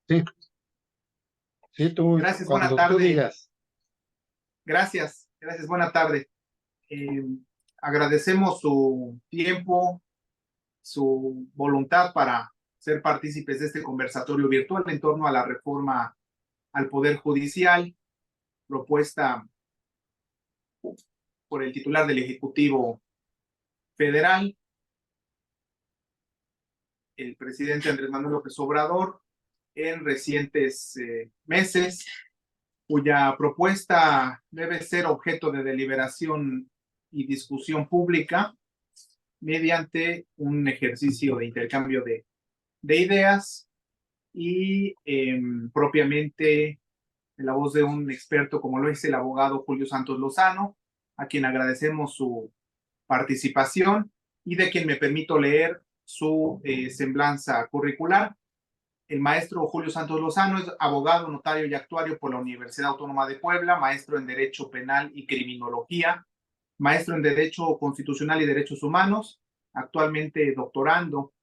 Sí, sí, tú, Gracias, buena cuando tú tarde. digas. Gracias, buena tarde. Eh, Agradecemos su tiempo, su voluntad para ser partícipes de este conversatorio virtual en torno a la reforma al Poder Judicial propuesta por el titular del Ejecutivo Federal, el presidente Andrés Manuel López Obrador, en recientes meses, cuya propuesta debe ser objeto de deliberación y discusión pública mediante un ejercicio de intercambio de ideas y propiamente en la voz de un experto como lo es el abogado Julio Santos Lozano, a quien agradecemos su participación y de quien me permito leer su semblanza curricular. El maestro Julio Santos Lozano es abogado, notario y actuario por la Universidad Autónoma de Puebla, maestro en Derecho Penal y Criminología, maestro en Derecho Constitucional y Derechos Humanos, actualmente doctorando.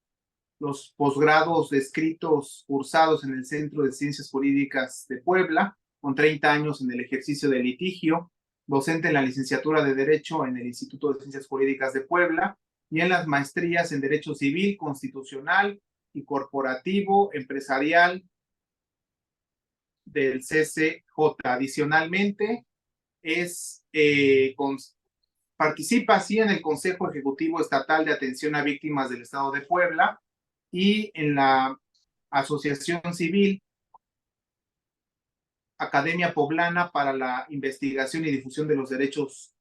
Los posgrados descritos cursados en el Centro de Ciencias Jurídicas de Puebla, con 30 años en el ejercicio del litigio, docente en la licenciatura de Derecho en el Instituto de Ciencias Jurídicas de Puebla y en las maestrías en Derecho Civil, Constitucional y Corporativo, Empresarial del CCJ. Adicionalmente, participa así en el Consejo Ejecutivo Estatal de Atención a Víctimas del Estado de Puebla y en la Asociación Civil Academia Poblana para la Investigación y Difusión de los Derechos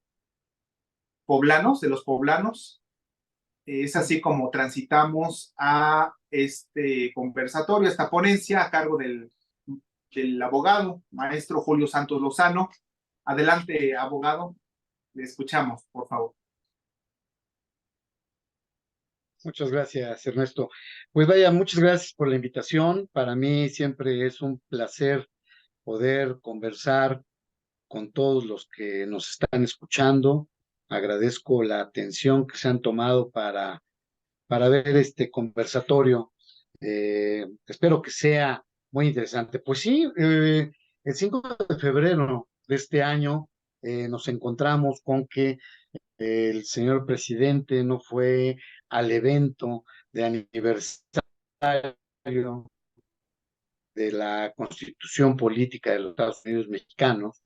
Poblanos, de los poblanos. Es así como transitamos a este conversatorio, esta ponencia a cargo del abogado, maestro Julio Santos Lozano. Adelante, abogado, le escuchamos, por favor. Muchas gracias, Ernesto. Pues vaya, muchas gracias por la invitación. Para mí siempre es un placer poder conversar con todos los que nos están escuchando. Agradezco la atención que se han tomado para ver este conversatorio. Espero que sea muy interesante. Pues sí, el 5 de febrero de este año nos encontramos con que el señor presidente no fue al evento de aniversario de la Constitución Política de los Estados Unidos Mexicanos,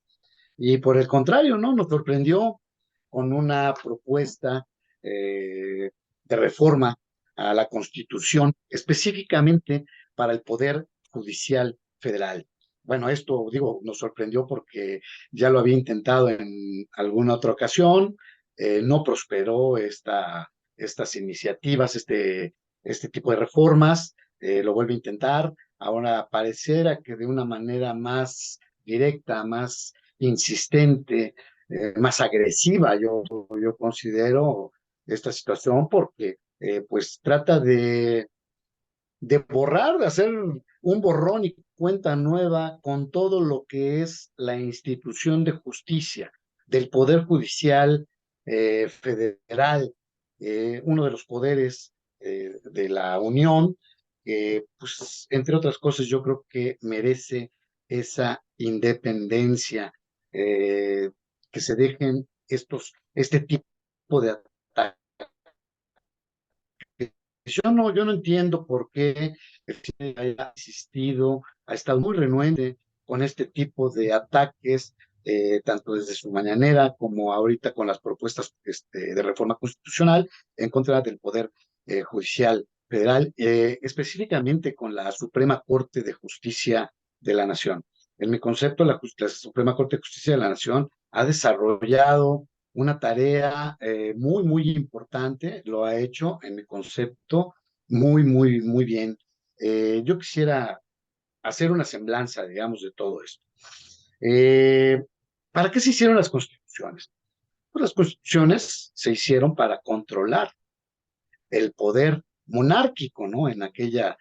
y por el contrario, ¿no? Nos sorprendió con una propuesta de reforma a la Constitución, específicamente para el Poder Judicial Federal. Bueno, esto, digo, nos sorprendió porque ya lo había intentado en alguna otra ocasión, no prosperó estas iniciativas, este tipo de reformas, lo vuelve a intentar, ahora pareciera que de una manera más directa, más insistente, más agresiva, yo considero esta situación porque pues trata de borrar, de hacer un borrón y cuenta nueva con todo lo que es la institución de justicia, del Poder Judicial Federal, uno de los poderes de la Unión, pues entre otras cosas yo creo que merece esa independencia, que se dejen este tipo de ataques. Yo no entiendo por qué el presidente haya insistido, ha estado muy renuente con este tipo de ataques, tanto desde su mañanera como ahorita con las propuestas de reforma constitucional en contra del Poder Judicial Federal, específicamente con la Suprema Corte de Justicia de la Nación. En mi concepto, la Suprema Corte de Justicia de la Nación ha desarrollado una tarea muy, muy importante, lo ha hecho en mi concepto muy, muy, muy bien. Yo quisiera hacer una semblanza, digamos, de todo esto. Eh, ¿Para qué se hicieron las constituciones? Pues las constituciones se hicieron para controlar el poder monárquico, ¿no? En aquella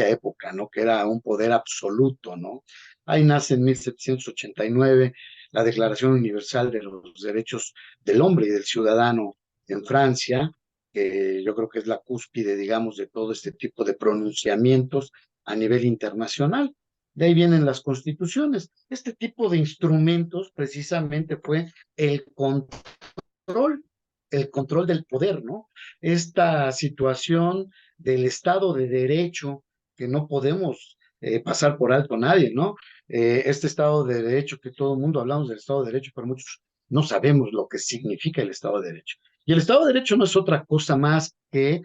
época, ¿no? Que era un poder absoluto, ¿no? Ahí nace en 1789 la Declaración Universal de los Derechos del Hombre y del Ciudadano en Francia, que yo creo que es la cúspide, digamos, de todo este tipo de pronunciamientos a nivel internacional. De ahí vienen las constituciones. Este tipo de instrumentos precisamente fue el control, el control del poder, ¿no? Esta situación del Estado de Derecho que no podemos pasar por alto a nadie, ¿no? Este Estado de Derecho que todo el mundo hablamos del Estado de Derecho, pero muchos no sabemos lo que significa el Estado de Derecho. Y el Estado de Derecho no es otra cosa más que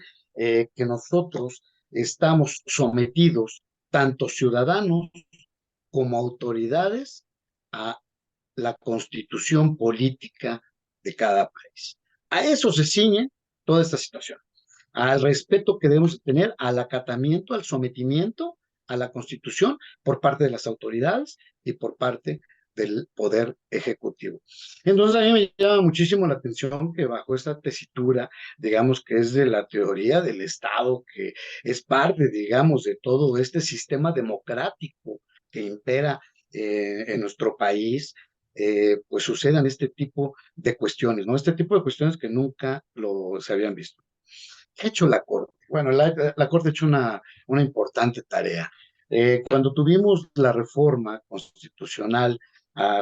nosotros estamos sometidos, tanto ciudadanos como autoridades, a la constitución política de cada país. A eso se ciñe toda esta situación, al respeto que debemos tener, al acatamiento, al sometimiento a la Constitución por parte de las autoridades y por parte del Poder Ejecutivo. Entonces, a mí me llama muchísimo la atención que bajo esta tesitura, digamos que es de la teoría del Estado, que es parte, digamos, de todo este sistema democrático que impera en nuestro país, pues sucedan este tipo de cuestiones, ¿no? Este tipo de cuestiones que nunca se habían visto. ¿Qué ha hecho la Corte? Bueno, la Corte ha hecho una importante tarea. Cuando tuvimos la reforma constitucional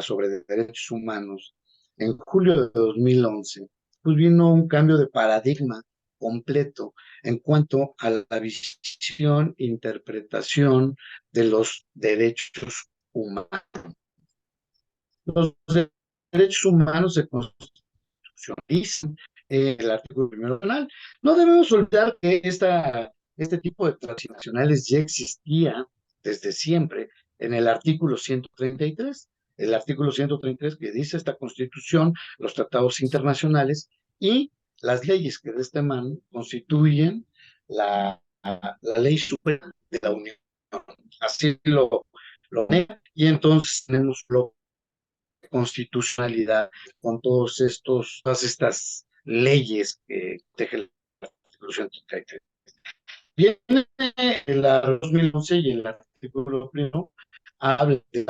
sobre derechos humanos, en julio de 2011, pues vino un cambio de paradigma completo en cuanto a la visión, interpretación de los derechos humanos. Los derechos humanos se constitucionalizan el artículo primero penal. No debemos olvidar que este tipo de transnacionales ya existía desde siempre en el artículo 133. El artículo 133 que dice esta constitución, los tratados internacionales y las leyes que de este man constituyen la ley suprema de la Unión. Así lo nega, y entonces tenemos lo constitucionalidad con todas estas leyes que teje el artículo 133. Viene el 2011 y el artículo primero habla de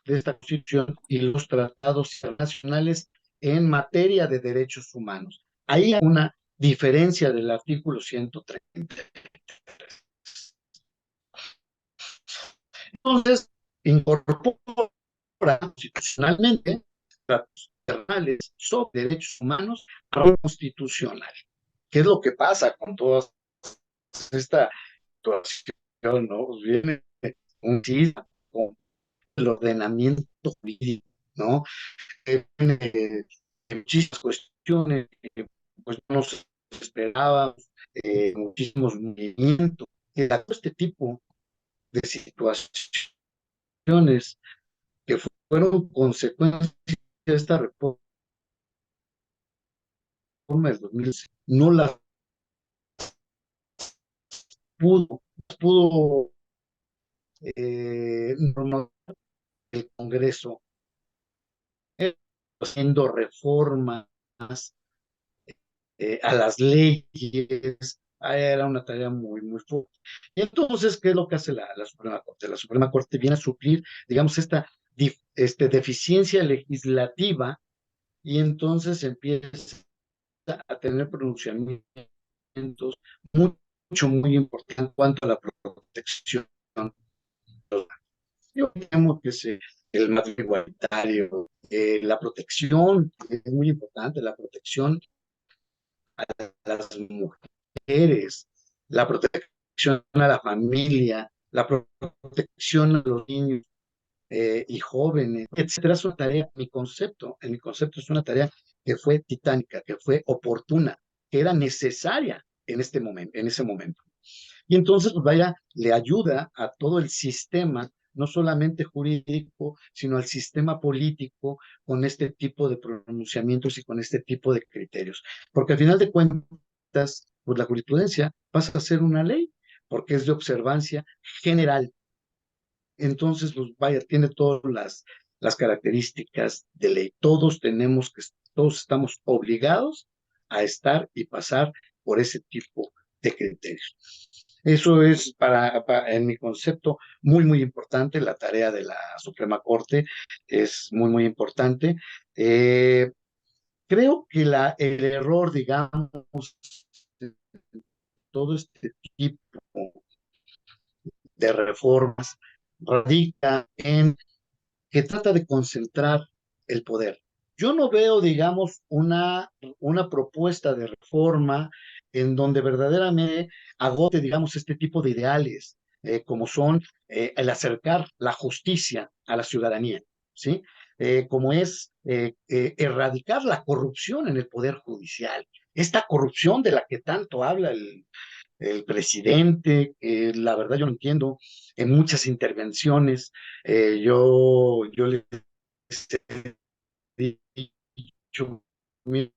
esta constitución y los tratados internacionales en materia de derechos humanos. Hay una diferencia del artículo 130. Entonces, incorpora constitucionalmente tratados internacionales sobre derechos humanos a lo constitucional. ¿Qué es lo que pasa con toda esta situación? ¿No? Pues viene un sismo con el ordenamiento jurídico, ¿no? Tiene muchísimas cuestiones que pues, no nos esperábamos, muchísimos movimientos, que da todo este tipo de situaciones que fueron consecuencias de esta reforma del 2006, no las pudo normalizar el Congreso, haciendo reformas a las leyes. Era una tarea muy, muy fuerte. Y entonces, ¿qué es lo que hace la Suprema Corte? La Suprema Corte viene a suplir, digamos, esta deficiencia legislativa, y entonces empieza a tener pronunciamientos mucho, muy importantes en cuanto a la protección. Yo creo que es el matrimonio igualitario, la protección, es muy importante, la protección a las mujeres, la protección a la familia, la protección a los niños y jóvenes, etcétera. Es una tarea, en mi concepto es una tarea que fue titánica, que fue oportuna, que era necesaria en este momento, en ese momento. Y entonces, pues vaya, le ayuda a todo el sistema, no solamente jurídico, sino al sistema político, con este tipo de pronunciamientos y con este tipo de criterios. Porque al final de cuentas, pues la jurisprudencia pasa a ser una ley, porque es de observancia general. Entonces, pues vaya, tiene todas las características de ley. Todos estamos obligados a estar y pasar por ese tipo de criterios. Eso es en mi concepto, muy, muy importante. La tarea de la Suprema Corte es muy, muy importante. Eh, Creo que el error, digamos, de todo este tipo de reformas radica en que trata de concentrar el poder. Yo no veo, digamos, una propuesta de reforma en donde verdaderamente agote, digamos, este tipo de ideales, como son el acercar la justicia a la ciudadanía, ¿sí? Como es erradicar la corrupción en el Poder Judicial. Esta corrupción de la que tanto habla el presidente, la verdad yo no entiendo, en muchas intervenciones, yo les he dicho, miren,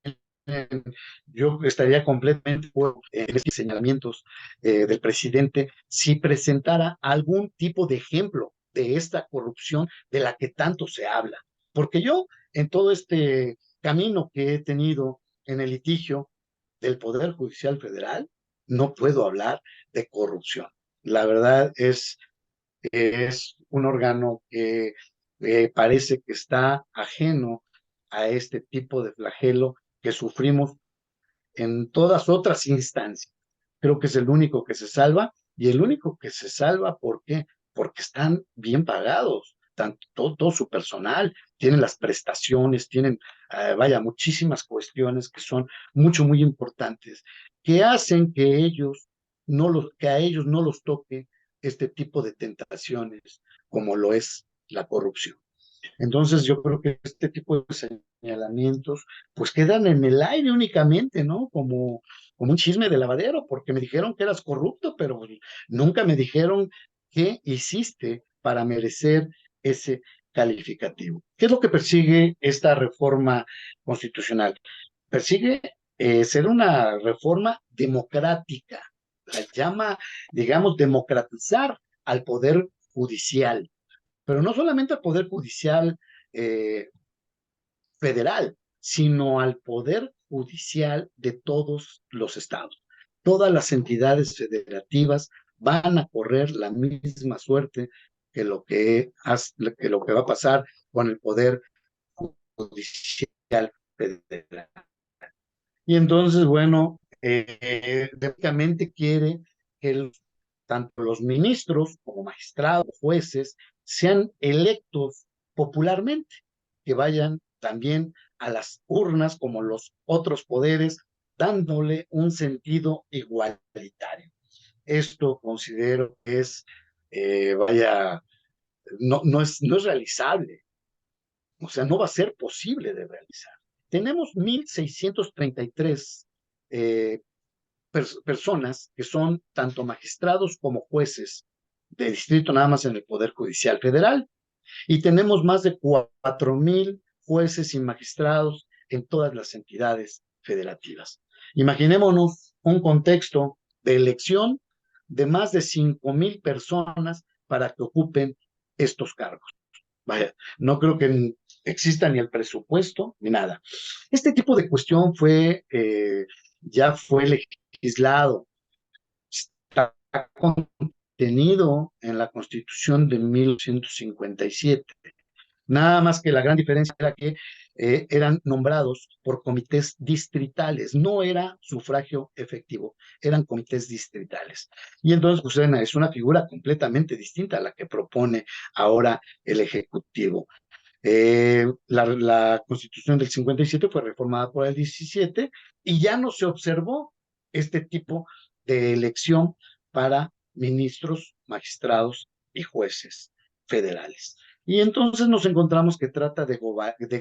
yo estaría completamente de acuerdo en estos señalamientos del presidente si presentara algún tipo de ejemplo de esta corrupción de la que tanto se habla. Porque yo, en todo este camino que he tenido en el litigio del Poder Judicial Federal, no puedo hablar de corrupción. La verdad es un órgano que parece que está ajeno a este tipo de flagelo que sufrimos en todas otras instancias. Creo que es el único que se salva y el único que se salva, ¿por qué? Porque están bien pagados, tanto todo su personal, tienen las prestaciones, tienen, vaya, muchísimas cuestiones que son muy importantes, que hacen que que a ellos no los toque este tipo de tentaciones como lo es la corrupción. Entonces yo creo que este tipo de señalamientos pues quedan en el aire únicamente, ¿no? Como un chisme de lavadero, porque me dijeron que eras corrupto, pero nunca me dijeron qué hiciste para merecer ese calificativo. ¿Qué es lo que persigue esta reforma constitucional? Persigue ser una reforma democrática, la llama, digamos, democratizar al poder judicial, pero no solamente al Poder Judicial eh, federal, sino al Poder Judicial de todos los estados. Todas las entidades federativas van a correr la misma suerte que lo que va a pasar con el Poder Judicial federal. Y entonces, bueno, básicamente quiere que tanto los ministros como magistrados, jueces, sean electos popularmente, que vayan también a las urnas como los otros poderes, dándole un sentido igualitario. Esto considero que es, vaya, no es realizable, o sea, no va a ser posible de realizar. Tenemos 1,633 eh, personas que son tanto magistrados como jueces de distrito nada más en el Poder Judicial Federal y tenemos más de 4,000 jueces y magistrados en todas las entidades federativas. Imaginémonos un contexto de elección de más de 5,000 personas para que ocupen estos cargos. Vaya, no creo que exista ni el presupuesto ni nada. Este tipo de cuestión ya fue legislado, está contenido en la Constitución de 1957. Nada más que la gran diferencia era que eran nombrados por comités distritales, no era sufragio efectivo, eran comités distritales. Y entonces, pues, es una figura completamente distinta a la que propone ahora el Ejecutivo. La Constitución del 57 fue reformada por el 17 y ya no se observó este tipo de elección para ministros, magistrados y jueces federales. Y entonces nos encontramos que trata de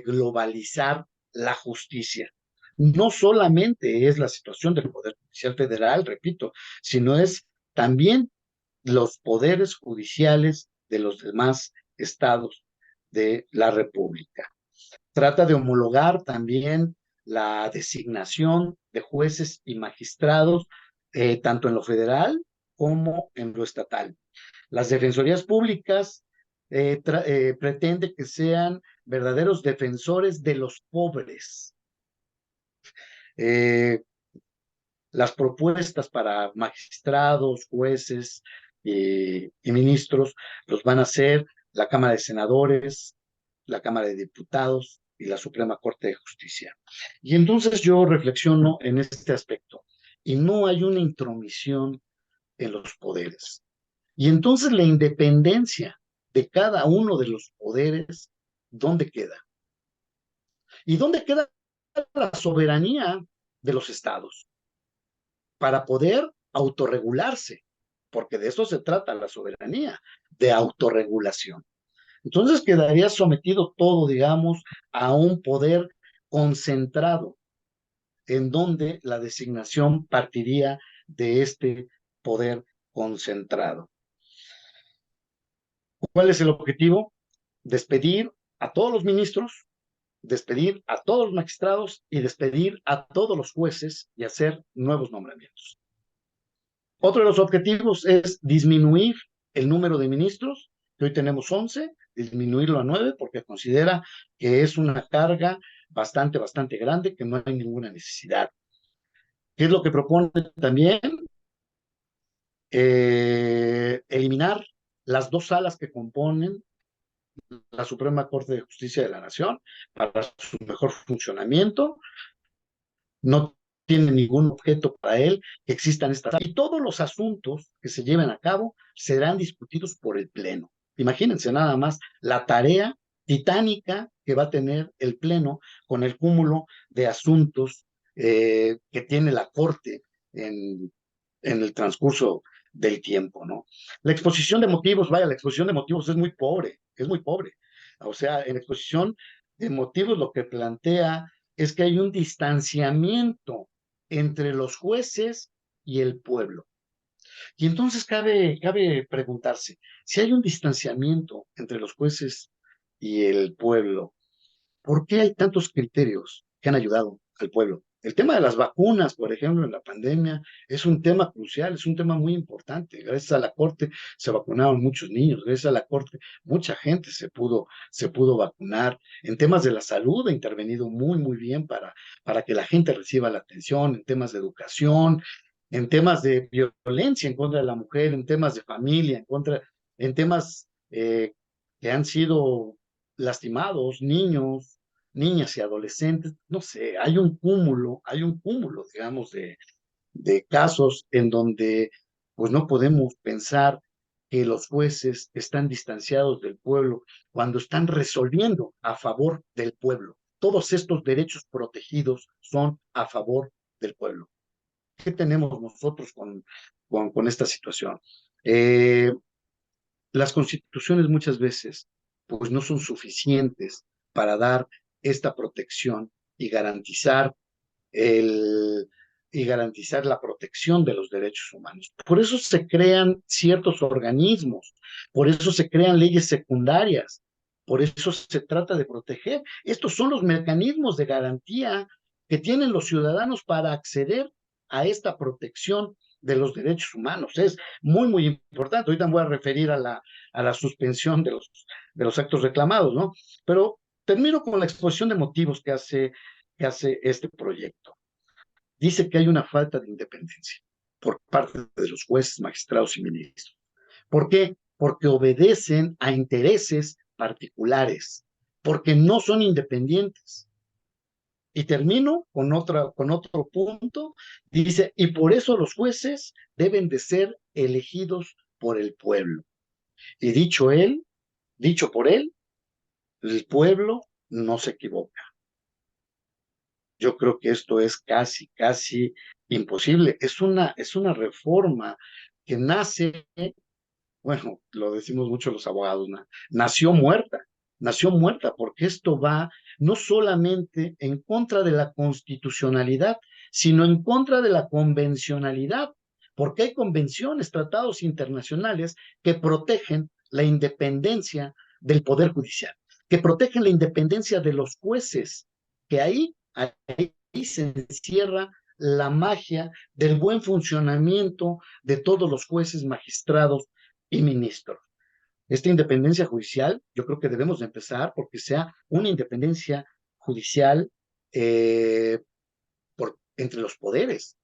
globalizar la justicia. No solamente es la situación del Poder Judicial Federal, repito, sino es también los poderes judiciales de los demás estados de la República. Trata de homologar también la designación de jueces y magistrados, tanto en lo federal como en lo estatal. Las defensorías públicas pretende que sean verdaderos defensores de los pobres. Eh, las propuestas para magistrados, jueces y ministros los van a hacer la Cámara de Senadores, la Cámara de Diputados y la Suprema Corte de Justicia. Y entonces yo reflexiono en este aspecto y no hay una intromisión en los poderes. Y entonces la independencia de cada uno de los poderes, ¿dónde queda? ¿Y dónde queda la soberanía de los estados para poder autorregularse? Porque de eso se trata la soberanía, de autorregulación. Entonces quedaría sometido todo, digamos, a un poder concentrado, en donde la designación partiría de este poder concentrado. ¿Cuál es el objetivo? Despedir a todos los ministros, despedir a todos los magistrados y despedir a todos los jueces y hacer nuevos nombramientos. Otro de los objetivos es disminuir el número de ministros, que hoy tenemos 11, disminuirlo a 9, porque considera que es una carga bastante grande, que no hay ninguna necesidad. ¿Qué es lo que propone también? Eliminar las dos salas que componen la Suprema Corte de Justicia de la Nación para su mejor funcionamiento. No tiene ningún objeto para él que existan estas salas. Y todos los asuntos que se lleven a cabo serán discutidos por el Pleno. Imagínense nada más la tarea titánica que va a tener el Pleno con el cúmulo de asuntos que tiene la Corte en el transcurso del tiempo, ¿no? La exposición de motivos, vaya, la exposición de motivos es muy pobre, es muy pobre. O sea, en la exposición de motivos lo que plantea es que hay un distanciamiento entre los jueces y el pueblo. Y entonces cabe preguntarse, si hay un distanciamiento entre los jueces y el pueblo, ¿por qué hay tantos criterios que han ayudado al pueblo? El tema de las vacunas, por ejemplo, en la pandemia, es un tema crucial, es un tema muy importante. Gracias a la Corte se vacunaron muchos niños, gracias a la Corte mucha gente se pudo vacunar. En temas de la salud ha intervenido muy bien para que la gente reciba la atención, en temas de educación, en temas de violencia en contra de la mujer, en temas de familia, en temas que han sido lastimados, niños, niñas y adolescentes, no sé, hay un cúmulo, digamos, de casos en donde pues no podemos pensar que los jueces están distanciados del pueblo cuando están resolviendo a favor del pueblo. Todos estos derechos protegidos son a favor del pueblo. ¿Qué tenemos nosotros con esta situación? Eh, las constituciones muchas veces pues no son suficientes para dar esta protección y garantizar el y garantizar la protección de los derechos humanos. Por eso se crean ciertos organismos, por eso se crean leyes secundarias, por eso se trata de proteger. Estos son los mecanismos de garantía que tienen los ciudadanos para acceder a esta protección de los derechos humanos. Es muy importante. Ahorita me voy a referir a la suspensión de los actos reclamados, ¿no? Pero termino con la exposición de motivos que hace este proyecto. Dice que hay una falta de independencia por parte de los jueces, magistrados y ministros. ¿Por qué? Porque obedecen a intereses particulares, porque no son independientes. Y termino con otro punto. Dice, y por eso los jueces deben de ser elegidos por el pueblo. Y dicho por él, el pueblo no se equivoca. Yo creo que esto es casi imposible. Es una reforma que nace, bueno, lo decimos mucho los abogados, ¿no? Nació muerta porque esto va no solamente en contra de la constitucionalidad, sino en contra de la convencionalidad, porque hay convenciones, tratados internacionales que protegen la independencia del Poder Judicial, que protegen la independencia de los jueces, que ahí se encierra la magia del buen funcionamiento de todos los jueces, magistrados y ministros. Esta independencia judicial, yo creo que debemos de empezar porque sea una independencia judicial entre los poderes,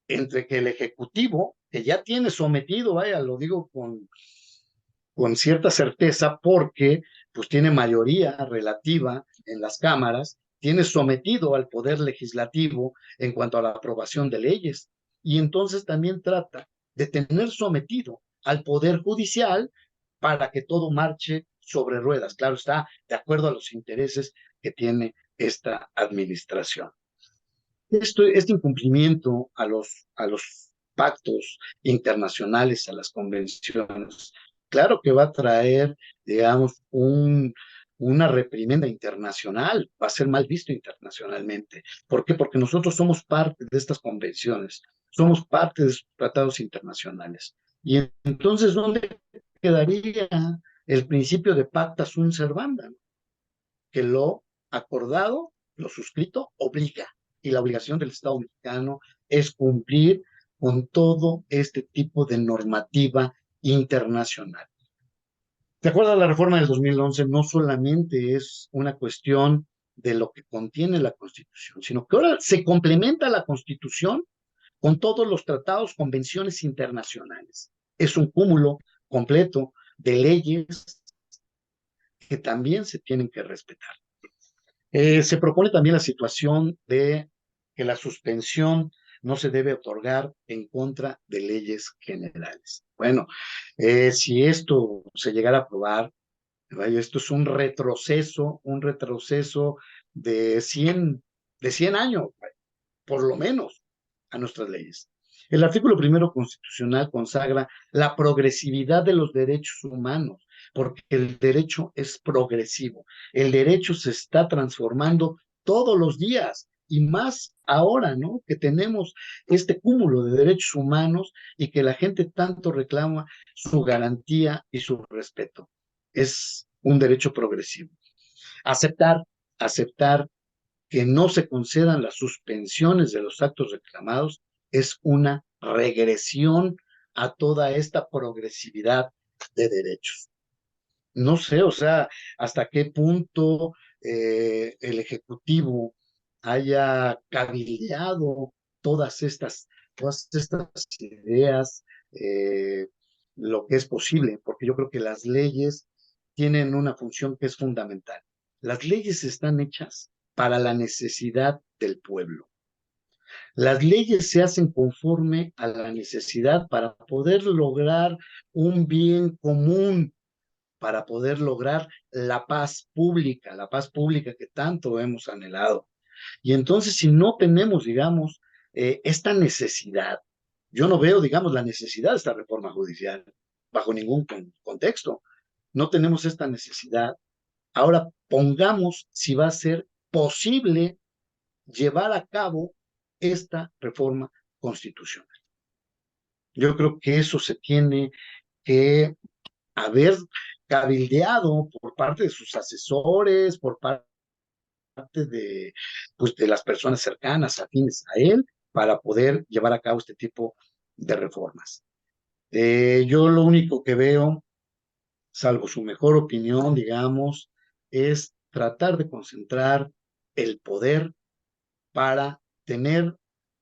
entre que el Ejecutivo, que ya tiene sometido, vaya, lo digo con cierta certeza porque pues tiene mayoría relativa en las cámaras, tiene sometido al poder legislativo en cuanto a la aprobación de leyes y entonces también trata de tener sometido al Poder Judicial para que todo marche sobre ruedas. Claro está, de acuerdo a los intereses que tiene esta administración. Este incumplimiento a los pactos internacionales, a las convenciones, claro que va a traer, digamos, una reprimenda internacional, va a ser mal visto internacionalmente. ¿Por qué? Porque nosotros somos parte de estas convenciones, somos parte de estos tratados internacionales. Y entonces, ¿dónde quedaría el principio de pacta sunt servanda? Que lo acordado, lo suscrito, obliga. Y la obligación del Estado mexicano es cumplir con todo este tipo de normativa internacional. De acuerdo a la reforma del 2011, no solamente es una cuestión de lo que contiene la Constitución, sino que ahora se complementa la Constitución con todos los tratados, convenciones internacionales. Es un cúmulo completo de leyes que también se tienen que respetar. Se propone también la situación de que la suspensión no se debe otorgar en contra de leyes generales. Bueno, si esto se llegara a aprobar, vaya, esto es un retroceso de 100 años, por lo menos, a nuestras leyes. El artículo primero constitucional consagra la progresividad de los derechos humanos, porque el derecho es progresivo. El derecho se está transformando todos los días y más ahora, ¿no? Que tenemos este cúmulo de derechos humanos y que la gente tanto reclama su garantía y su respeto. Es un derecho progresivo. Aceptar, aceptar que no se concedan las suspensiones de los actos reclamados es una regresión a toda esta progresividad de derechos. No sé, o sea, hasta qué punto el Ejecutivo haya cabildeado todas estas ideas, lo que es posible, porque yo creo que las leyes tienen una función que es fundamental. Las leyes están hechas para la necesidad del pueblo. Las leyes se hacen conforme a la necesidad para poder lograr un bien común, para poder lograr la paz pública que tanto hemos anhelado. Y entonces, si no tenemos, digamos, esta necesidad, yo no veo, digamos, la necesidad de esta reforma judicial bajo ningún contexto. No tenemos esta necesidad. Ahora pongamos si va a ser posible llevar a cabo esta reforma constitucional. Yo creo que eso se tiene que haber cabildeado por parte de sus asesores, por parte de, pues, de las personas cercanas, afines a él, para poder llevar a cabo este tipo de reformas. Yo lo único que veo, salvo su mejor opinión, digamos, es tratar de concentrar el poder para tener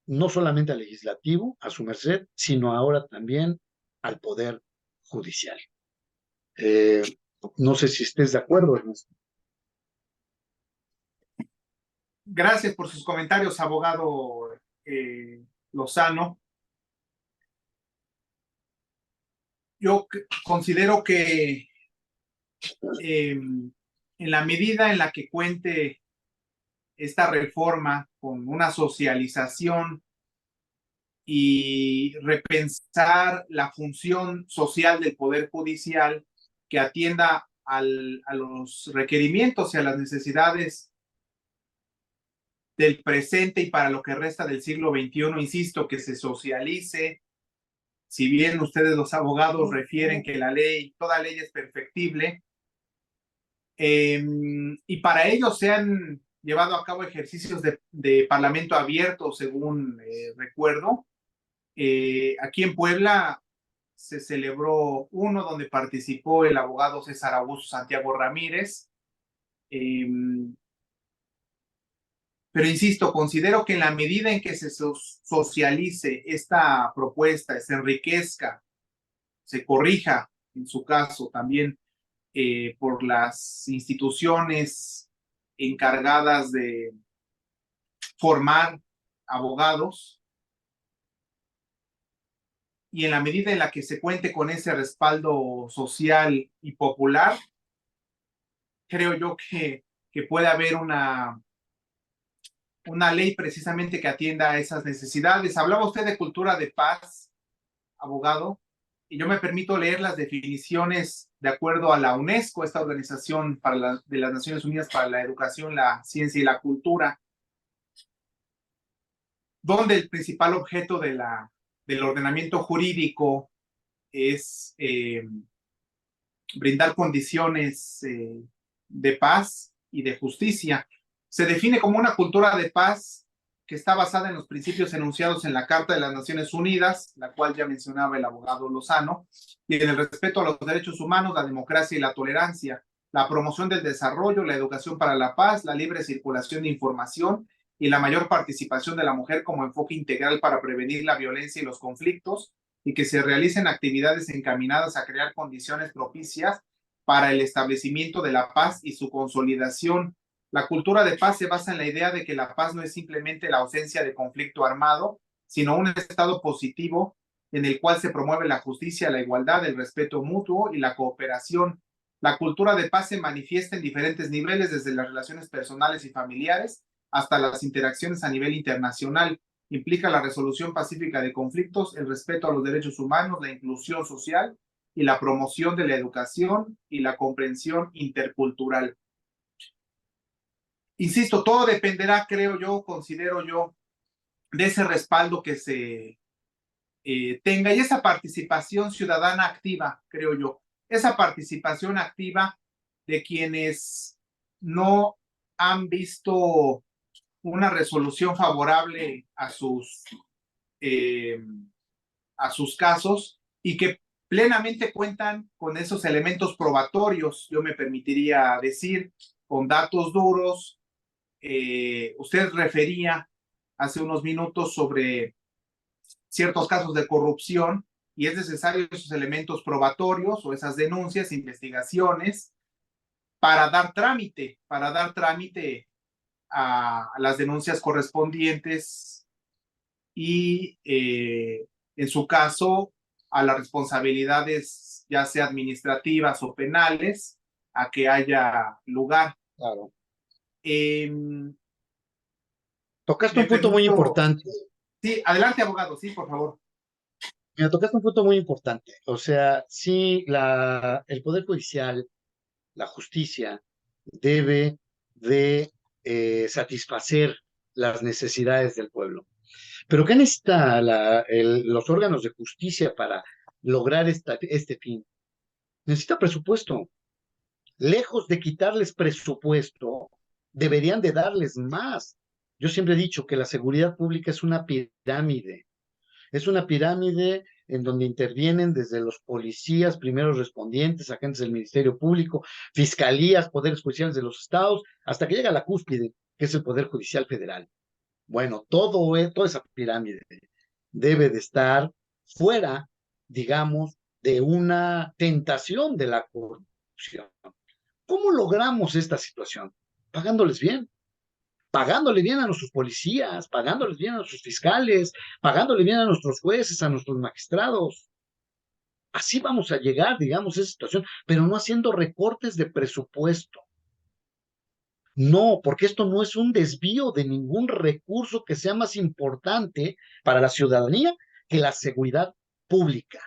no solamente al legislativo a su merced, sino ahora también al poder judicial. Eh, no sé si estés de acuerdo, Ernesto. Gracias por sus comentarios, abogado Lozano. Yo considero que en la medida en la que cuente esta reforma con una socialización y repensar la función social del Poder Judicial que atienda a los requerimientos y a las necesidades del presente y para lo que resta del siglo XXI, insisto, que se socialice. Si bien ustedes los abogados refieren que toda ley es perfectible, y para ello se han llevado a cabo ejercicios de parlamento abierto, según recuerdo. Aquí en Puebla se celebró uno donde participó el abogado César Augusto Santiago Ramírez. Pero insisto, considero que en la medida en que se socialice esta propuesta, se enriquezca, se corrija, en su caso también por las instituciones encargadas de formar abogados, y en la medida en la que se cuente con ese respaldo social y popular, creo yo que puede haber una ley precisamente que atienda a esas necesidades. Hablaba usted de cultura de paz, abogado, y yo me permito leer las definiciones de acuerdo a la UNESCO, esta organización de las Naciones Unidas para la Educación, la Ciencia y la Cultura, donde el principal objeto del ordenamiento jurídico es brindar condiciones de paz y de justicia. Se define como una cultura de paz que está basada en los principios enunciados en la Carta de las Naciones Unidas, la cual ya mencionaba el abogado Lozano, y en el respeto a los derechos humanos, la democracia y la tolerancia, la promoción del desarrollo, la educación para la paz, la libre circulación de información y la mayor participación de la mujer como enfoque integral para prevenir la violencia y los conflictos, y que se realicen actividades encaminadas a crear condiciones propicias para el establecimiento de la paz y su consolidación. La cultura de paz se basa en la idea de que la paz no es simplemente la ausencia de conflicto armado, sino un estado positivo en el cual se promueve la justicia, la igualdad, el respeto mutuo y la cooperación. La cultura de paz se manifiesta en diferentes niveles, desde las relaciones personales y familiares hasta las interacciones a nivel internacional. Implica la resolución pacífica de conflictos, el respeto a los derechos humanos, la inclusión social y la promoción de la educación y la comprensión intercultural. Insisto, todo dependerá, creo yo, considero yo, de ese respaldo que se tenga y esa participación ciudadana activa, creo yo. Esa participación activa de quienes no han visto una resolución favorable eh, a sus casos y que plenamente cuentan con esos elementos probatorios, yo me permitiría decir, con datos duros. Usted refería hace unos minutos sobre ciertos casos de corrupción y es necesario esos elementos probatorios o esas denuncias, investigaciones para dar trámite a las denuncias correspondientes y en su caso a las responsabilidades ya sea administrativas o penales a que haya lugar. Claro. Eh, Tocaste me un punto muy permito... importante. Sí, adelante, abogado, sí, por favor. Mira, tocaste un punto muy importante. O sea, sí, el Poder Judicial, la justicia, debe de satisfacer las necesidades del pueblo. Pero ¿qué necesita los órganos de justicia para lograr este fin? Necesita presupuesto. Lejos de quitarles presupuesto, deberían de darles más. Yo siempre he dicho que la seguridad pública es una pirámide. Es una pirámide en donde intervienen desde los policías, primeros respondientes, agentes del Ministerio Público, fiscalías, poderes judiciales de los estados, hasta que llega a la cúspide, que es el Poder Judicial Federal. Bueno, toda esa pirámide debe de estar fuera, digamos, de una tentación de la corrupción. ¿Cómo logramos esta situación? Pagándoles bien, pagándole bien a nuestros policías, pagándoles bien a nuestros fiscales, pagándole bien a nuestros jueces, a nuestros magistrados. Así vamos a llegar, digamos, a esa situación, pero no haciendo recortes de presupuesto. No, porque esto no es un desvío de ningún recurso que sea más importante para la ciudadanía que la seguridad pública.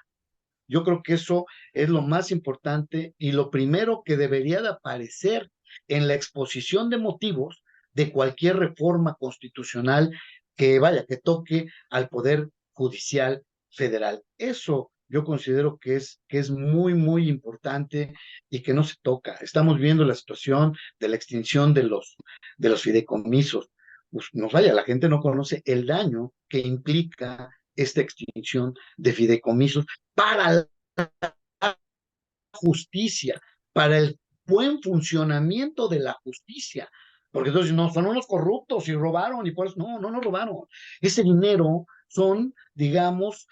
Yo creo que eso es lo más importante y lo primero que debería de aparecer en la exposición de motivos de cualquier reforma constitucional que toque al Poder Judicial Federal. Eso yo considero que es muy, muy importante y que no se toca. Estamos viendo la situación de la extinción de los fideicomisos. Pues, la gente no conoce el daño que implica esta extinción de fideicomisos para la justicia, para el buen funcionamiento de la justicia. Porque entonces no, son unos corruptos y robaron y por eso, no robaron. Ese dinero son, digamos,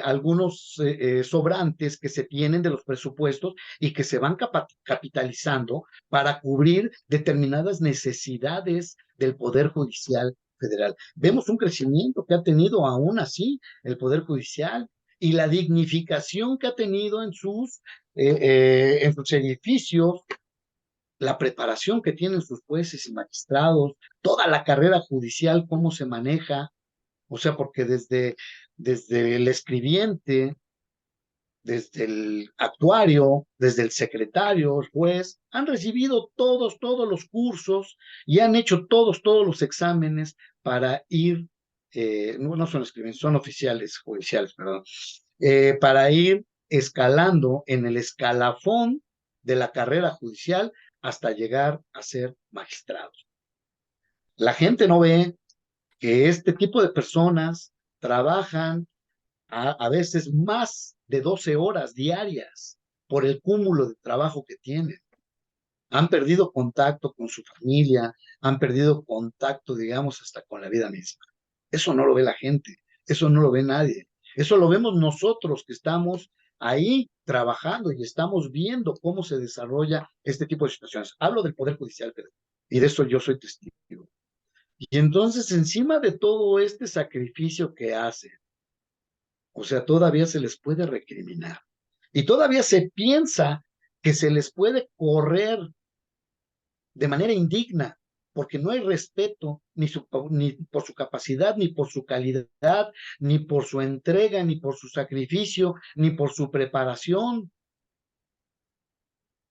algunos sobrantes que se tienen de los presupuestos y que se van capitalizando para cubrir determinadas necesidades del Poder Judicial Federal. Vemos un crecimiento que ha tenido aún así el Poder Judicial y la dignificación que ha tenido en sus edificios, la preparación que tienen sus jueces y magistrados, toda la carrera judicial, cómo se maneja, o sea, porque desde el escribiente, desde el actuario, desde el secretario, el juez, han recibido todos los cursos y han hecho todos los exámenes para ir, no son escribientes, son oficiales judiciales, perdón, para ir escalando en el escalafón de la carrera judicial hasta llegar a ser magistrados. La gente no ve que este tipo de personas trabajan a veces más de 12 horas diarias por el cúmulo de trabajo que tienen. Han perdido contacto con su familia, han perdido contacto, digamos, hasta con la vida misma. Eso no lo ve la gente, eso no lo ve nadie. Eso lo vemos nosotros que estamos ahí trabajando y estamos viendo cómo se desarrolla este tipo de situaciones. Hablo del Poder Judicial, Pedro, y de eso yo soy testigo. Y entonces, encima de todo este sacrificio que hacen, o sea, todavía se les puede recriminar. Y todavía se piensa que se les puede correr de manera indigna, porque no hay respeto ni por su capacidad, ni por su calidad, ni por su entrega, ni por su sacrificio, ni por su preparación.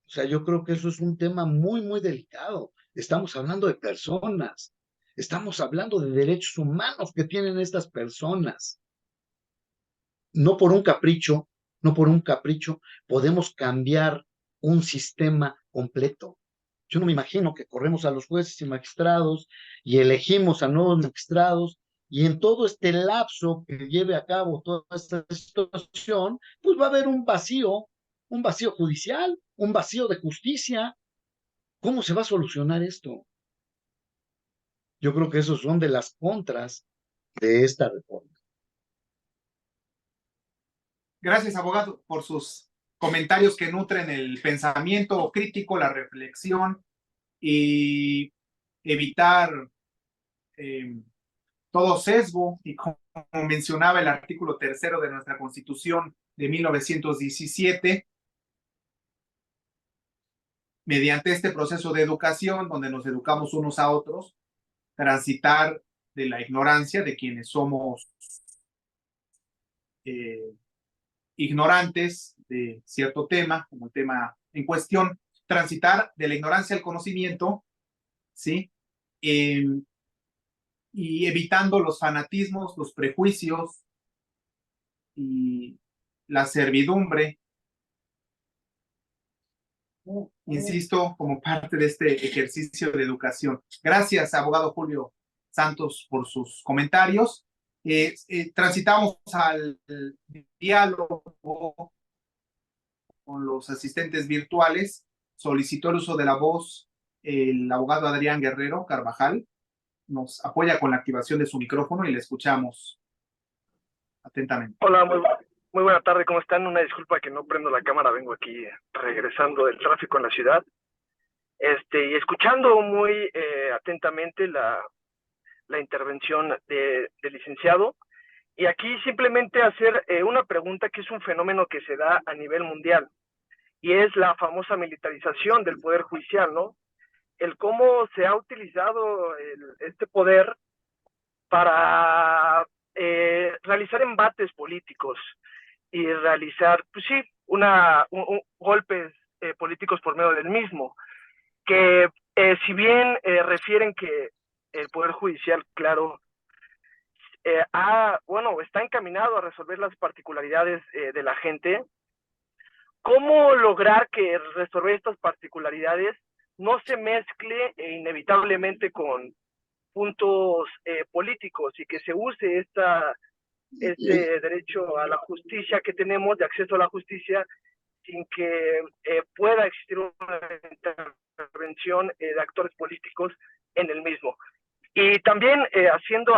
O sea, yo creo que eso es un tema muy delicado. Estamos hablando de personas, estamos hablando de derechos humanos que tienen estas personas. No por un capricho, no por un capricho podemos cambiar un sistema completo. Yo no me imagino que corremos a los jueces y magistrados y elegimos a nuevos magistrados y en todo este lapso que lleve a cabo toda esta situación, pues va a haber un vacío judicial, un vacío de justicia. ¿Cómo se va a solucionar esto? Yo creo que esos son de las contras de esta reforma. Gracias, abogado, por sus comentarios que nutren el pensamiento crítico, la reflexión y evitar todo sesgo. Y como mencionaba el artículo 3º de nuestra Constitución de 1917, mediante este proceso de educación, donde nos educamos unos a otros, transitar de la ignorancia de quienes somos ignorantes de cierto tema, como el tema en cuestión, transitar de la ignorancia al conocimiento, ¿sí? Y evitando los fanatismos, los prejuicios y la servidumbre, insisto, como parte de este ejercicio de educación. Gracias, abogado Julio Santos, por sus comentarios. Transitamos al diálogo con los asistentes virtuales. Solicitó el uso de la voz el abogado Adrián Guerrero Carvajal. Nos apoya con la activación de su micrófono y le escuchamos atentamente. Hola, muy buena tarde, ¿cómo están? Una disculpa que no prendo la cámara, vengo aquí regresando del tráfico en la ciudad. Y escuchando muy atentamente la intervención del licenciado, y aquí simplemente hacer una pregunta que es un fenómeno que se da a nivel mundial, y es la famosa militarización del Poder Judicial, ¿no? El cómo se ha utilizado este poder para realizar embates políticos y realizar, pues sí, golpes políticos por medio del mismo, que si bien refieren que el Poder Judicial, claro, está encaminado a resolver las particularidades de la gente, ¿cómo lograr que resolver estas particularidades no se mezcle inevitablemente con puntos políticos y que se use este derecho a la justicia que tenemos, de acceso a la justicia, sin que pueda existir una intervención de actores políticos en el mismo? Y también haciendo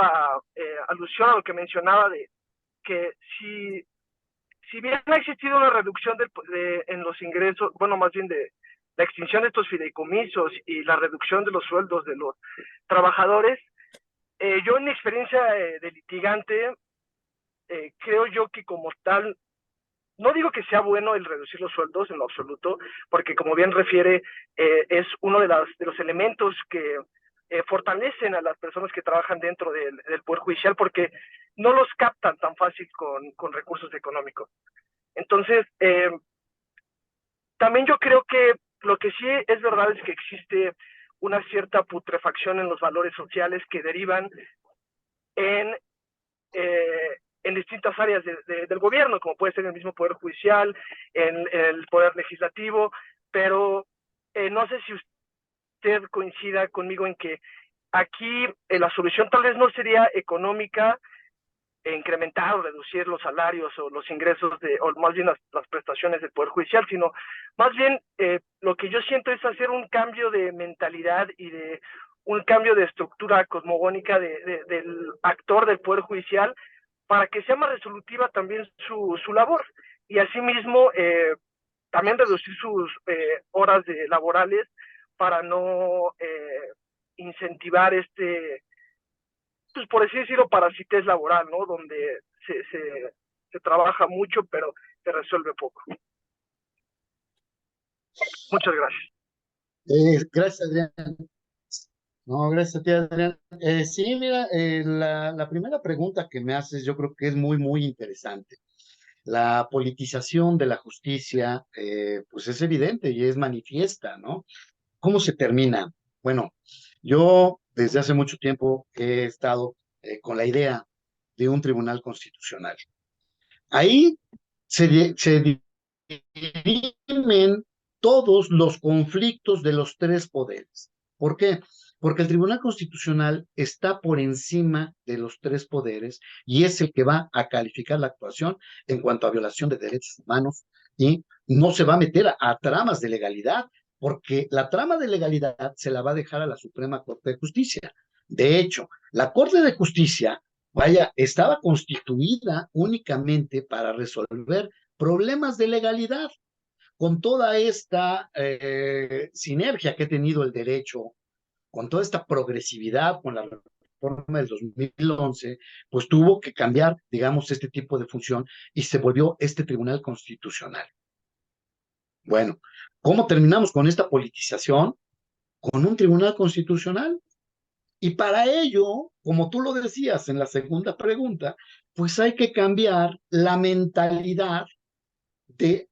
alusión a lo que mencionaba de que si bien ha existido una reducción en los ingresos, bueno, más bien de la extinción de estos fideicomisos y la reducción de los sueldos de los trabajadores, yo en mi experiencia de litigante creo yo que como tal, no digo que sea bueno el reducir los sueldos en lo absoluto, porque como bien refiere, es uno de los elementos que fortalecen a las personas que trabajan dentro del Poder Judicial, porque no los captan tan fácil con recursos económicos. Entonces, también yo creo que lo que sí es verdad es que existe una cierta putrefacción en los valores sociales que derivan en, en distintas áreas del gobierno, como puede ser el mismo Poder Judicial, en el Poder Legislativo, pero no sé si usted coincida conmigo en que aquí la solución tal vez no sería económica, incrementar o reducir los salarios o los ingresos o más bien las prestaciones del Poder Judicial, sino más bien lo que yo siento es hacer un cambio de mentalidad y de un cambio de estructura cosmogónica del actor del Poder Judicial para que sea más resolutiva también su labor y asimismo también reducir sus horas laborales para no incentivar pues por así decirlo, parasites laboral, ¿no? Donde se trabaja mucho, pero se resuelve poco. Muchas gracias. Gracias, Adrián. No, gracias a ti, Adrián. Sí, mira, la primera pregunta que me haces yo creo que es muy, muy interesante. La politización de la justicia, pues es evidente y es manifiesta, ¿no? ¿Cómo se termina? Bueno, yo desde hace mucho tiempo he estado con la idea de un tribunal constitucional. Ahí se dirimen todos los conflictos de los tres poderes. ¿Por qué? Porque el Tribunal Constitucional está por encima de los tres poderes y es el que va a calificar la actuación en cuanto a violación de derechos humanos y no se va a meter a tramas de legalidad, porque la trama de legalidad se la va a dejar a la Suprema Corte de Justicia. De hecho, la Corte de Justicia, vaya, estaba constituida únicamente para resolver problemas de legalidad. Con toda esta sinergia que ha tenido el derecho, con toda esta progresividad, con la reforma del 2011, pues tuvo que cambiar, digamos, este tipo de función y se volvió este Tribunal Constitucional. Bueno, ¿cómo terminamos con esta politización? Con un Tribunal Constitucional. Y para ello, como tú lo decías en la segunda pregunta, pues hay que cambiar la mentalidad de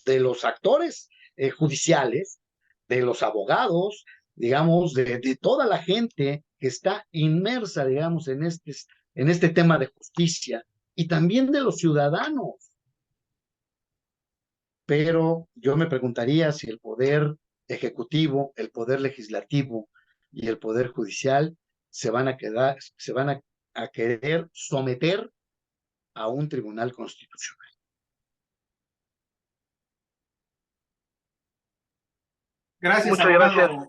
los actores judiciales, de los abogados, digamos, de toda la gente que está inmersa, digamos, en este tema de justicia y también de los ciudadanos. Pero yo me preguntaría si el poder ejecutivo, el poder legislativo y el poder judicial se van a querer someter a un tribunal constitucional. Gracias, Muchas abogado. gracias.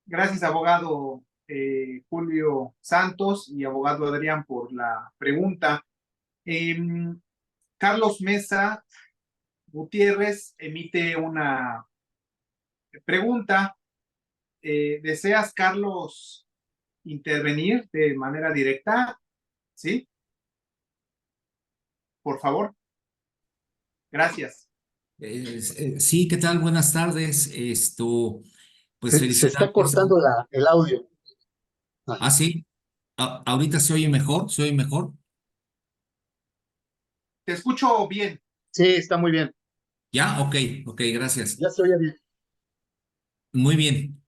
Gracias, abogado Julio Santos y abogado Adrián, por la pregunta. Carlos Mesa Gutiérrez emite una pregunta. ¿Deseas, Carlos, intervenir de manera directa? ¿Sí? Por favor. Gracias. Sí, ¿qué tal? Buenas tardes. Pues Se está felicitarles. cortando el audio. Ah, sí. Ahorita se oye mejor, se oye mejor. Te escucho bien. Sí, está muy bien. Ya, ok, gracias. Ya se oye bien. Muy bien.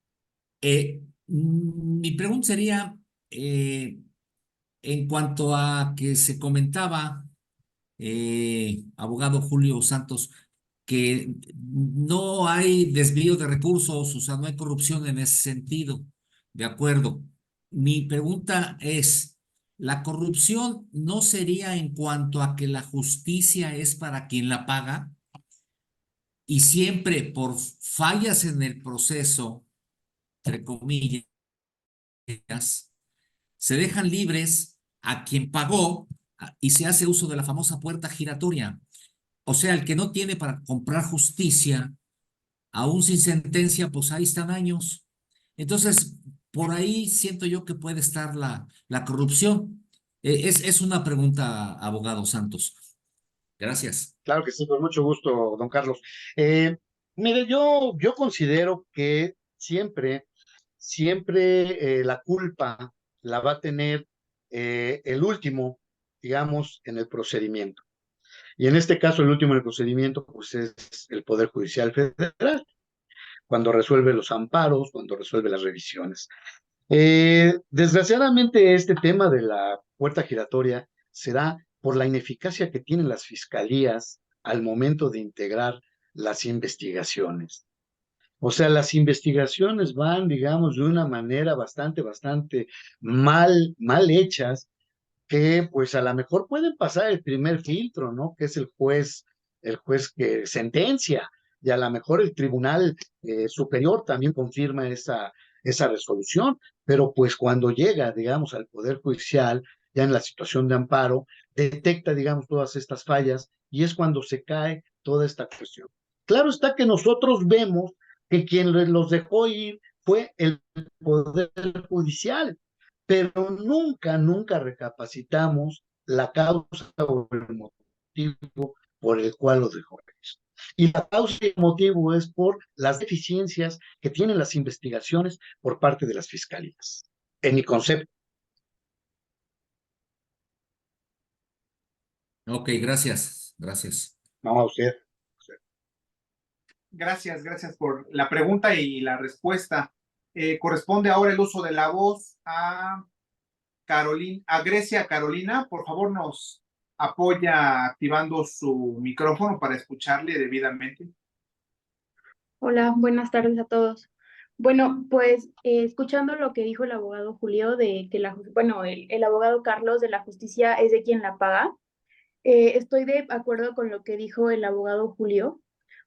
Mi pregunta sería, en cuanto a que se comentaba, abogado Julio Santos, que no hay desvío de recursos, o sea, no hay corrupción en ese sentido. De acuerdo. Mi pregunta es, ¿la corrupción no sería en cuanto a que la justicia es para quien la paga y siempre por fallas en el proceso, entre comillas, se dejan libres a quien pagó y se hace uso de la famosa puerta giratoria? O sea, el que no tiene para comprar justicia, aún sin sentencia, pues ahí están años. Entonces, por ahí siento yo que puede estar la corrupción. Es una pregunta, abogado Santos. Gracias. Claro que sí, con mucho gusto, don Carlos. Eh, Mire, yo considero que siempre la culpa la va a tener el último, digamos, en el procedimiento. Y en este caso, el último en el procedimiento, pues es el Poder Judicial Federal, cuando resuelve los amparos, cuando resuelve las revisiones. Desgraciadamente, este tema de la puerta giratoria se da por la ineficacia que tienen las fiscalías al momento de integrar las investigaciones. O sea, las investigaciones van, digamos, de una manera bastante mal hechas, que pues a lo mejor pueden pasar el primer filtro, ¿no? Que es el juez que sentencia, y a lo mejor el tribunal superior también confirma esa resolución, pero pues cuando llega, digamos, al Poder Judicial, ya en la situación de amparo, detecta, digamos, todas estas fallas, y es cuando se cae toda esta cuestión. Claro está que nosotros vemos que quien los dejó ir fue el Poder Judicial, pero nunca recapacitamos la causa o el motivo por el cual lo dejó ir. Y la causa y el motivo es por las deficiencias que tienen las investigaciones por parte de las fiscalías. En mi concepto. Ok, gracias. Gracias. No, a usted. Gracias por la pregunta y la respuesta. Corresponde ahora el uso de la voz a Grecia Carolina. Por favor, nos apoya activando su micrófono para escucharle debidamente. Hola, buenas tardes a todos. Bueno, pues escuchando lo que dijo el abogado Julio de que el abogado Carlos de la justicia es de quien la paga, estoy de acuerdo con lo que dijo el abogado Julio,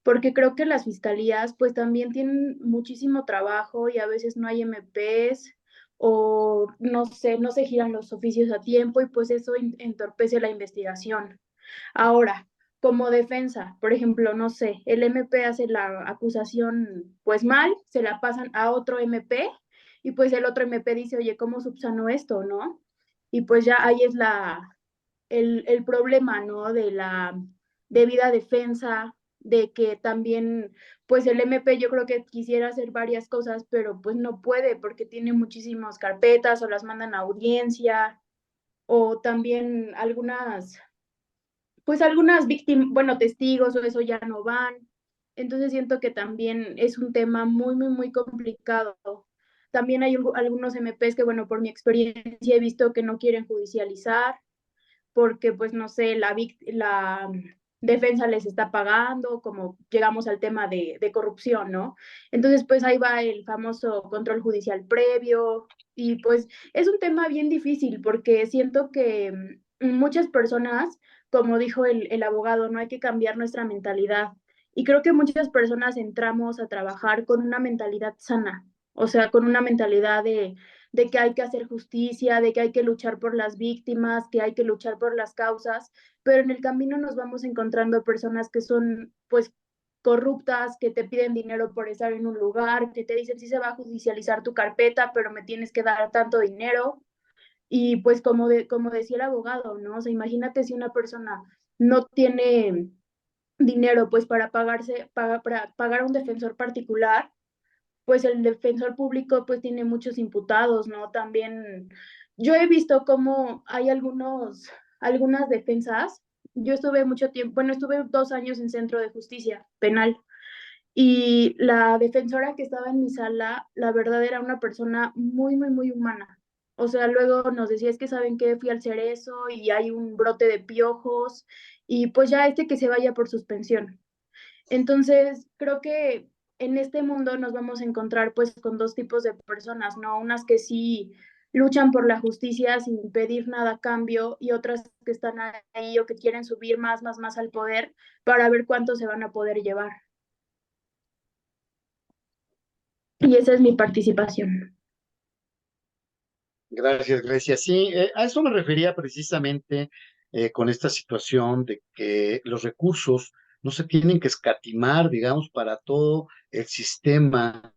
porque creo que las fiscalías pues también tienen muchísimo trabajo y a veces no hay MPs o no sé, no se giran los oficios a tiempo y pues eso entorpece la investigación. Ahora, como defensa, por ejemplo, no sé, el MP hace la acusación pues mal, se la pasan a otro MP y pues el otro MP dice, oye, ¿cómo subsano esto, no? Y pues ya ahí es el problema, ¿no? De la debida defensa, de que también, pues el MP yo creo que quisiera hacer varias cosas, pero pues no puede porque tiene muchísimas carpetas o las mandan a audiencia o también algunas víctimas, bueno, testigos o eso ya no van. Entonces siento que también es un tema muy complicado. También hay algunos MPs que, bueno, por mi experiencia he visto que no quieren judicializar porque, pues, no sé, la defensa les está pagando, como llegamos al tema de corrupción, ¿no? Entonces, pues ahí va el famoso control judicial previo y pues es un tema bien difícil porque siento que muchas personas, como dijo el abogado, no hay que cambiar nuestra mentalidad. Y creo que muchas personas entramos a trabajar con una mentalidad sana, o sea, con una mentalidad de que hay que hacer justicia, de que hay que luchar por las víctimas, que hay que luchar por las causas, pero en el camino nos vamos encontrando personas que son pues corruptas, que te piden dinero por estar en un lugar, que te dicen sí se va a judicializar tu carpeta, pero me tienes que dar tanto dinero. Y pues como decía el abogado, ¿no? O sea, imagínate si una persona no tiene dinero pues para pagar a un defensor particular, pues el defensor público pues tiene muchos imputados, ¿no? También yo he visto cómo hay algunas defensas. Yo estuve mucho tiempo, bueno, estuve 2 años en centro de justicia penal y la defensora que estaba en mi sala, la verdad era una persona muy humana. O sea, luego nos decía, es que saben que fui al Cerezo y hay un brote de piojos y pues ya que se vaya por suspensión. Entonces, creo que en este mundo nos vamos a encontrar pues con dos tipos de personas, ¿no? Unas que sí luchan por la justicia sin pedir nada a cambio y otras que están ahí o que quieren subir más al poder para ver cuánto se van a poder llevar. Y esa es mi participación. Gracias, Grecia. Sí, a eso me refería precisamente con esta situación de que los recursos no se tienen que escatimar, digamos, para todo el sistema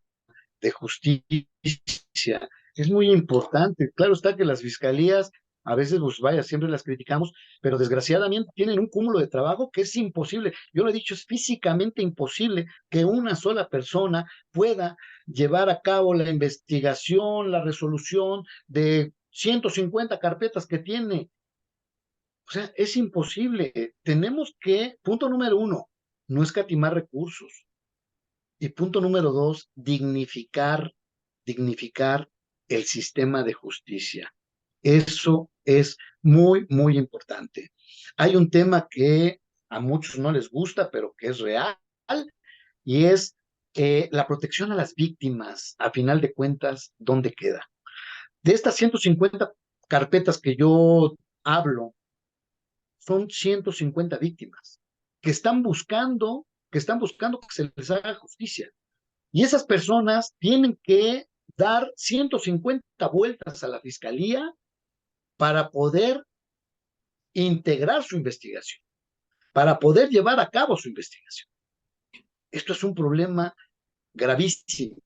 de justicia. Es muy importante. Claro está que las fiscalías, A veces, pues vaya, siempre las criticamos, pero desgraciadamente tienen un cúmulo de trabajo que es imposible. Yo lo he dicho, es físicamente imposible que una sola persona pueda llevar a cabo la investigación, la resolución de 150 carpetas que tiene. O sea, es imposible. Tenemos que, punto número uno, no escatimar recursos. Y punto número dos, dignificar el sistema de justicia. Eso es muy, muy importante. Hay un tema que a muchos no les gusta, pero que es real, y es la protección a las víctimas. A final de cuentas, ¿dónde queda? De estas 150 carpetas que yo hablo, son 150 víctimas que están buscando que se les haga justicia. Y esas personas tienen que dar 150 vueltas a la fiscalía para poder integrar su investigación, para poder llevar a cabo su investigación. Esto es un problema gravísimo,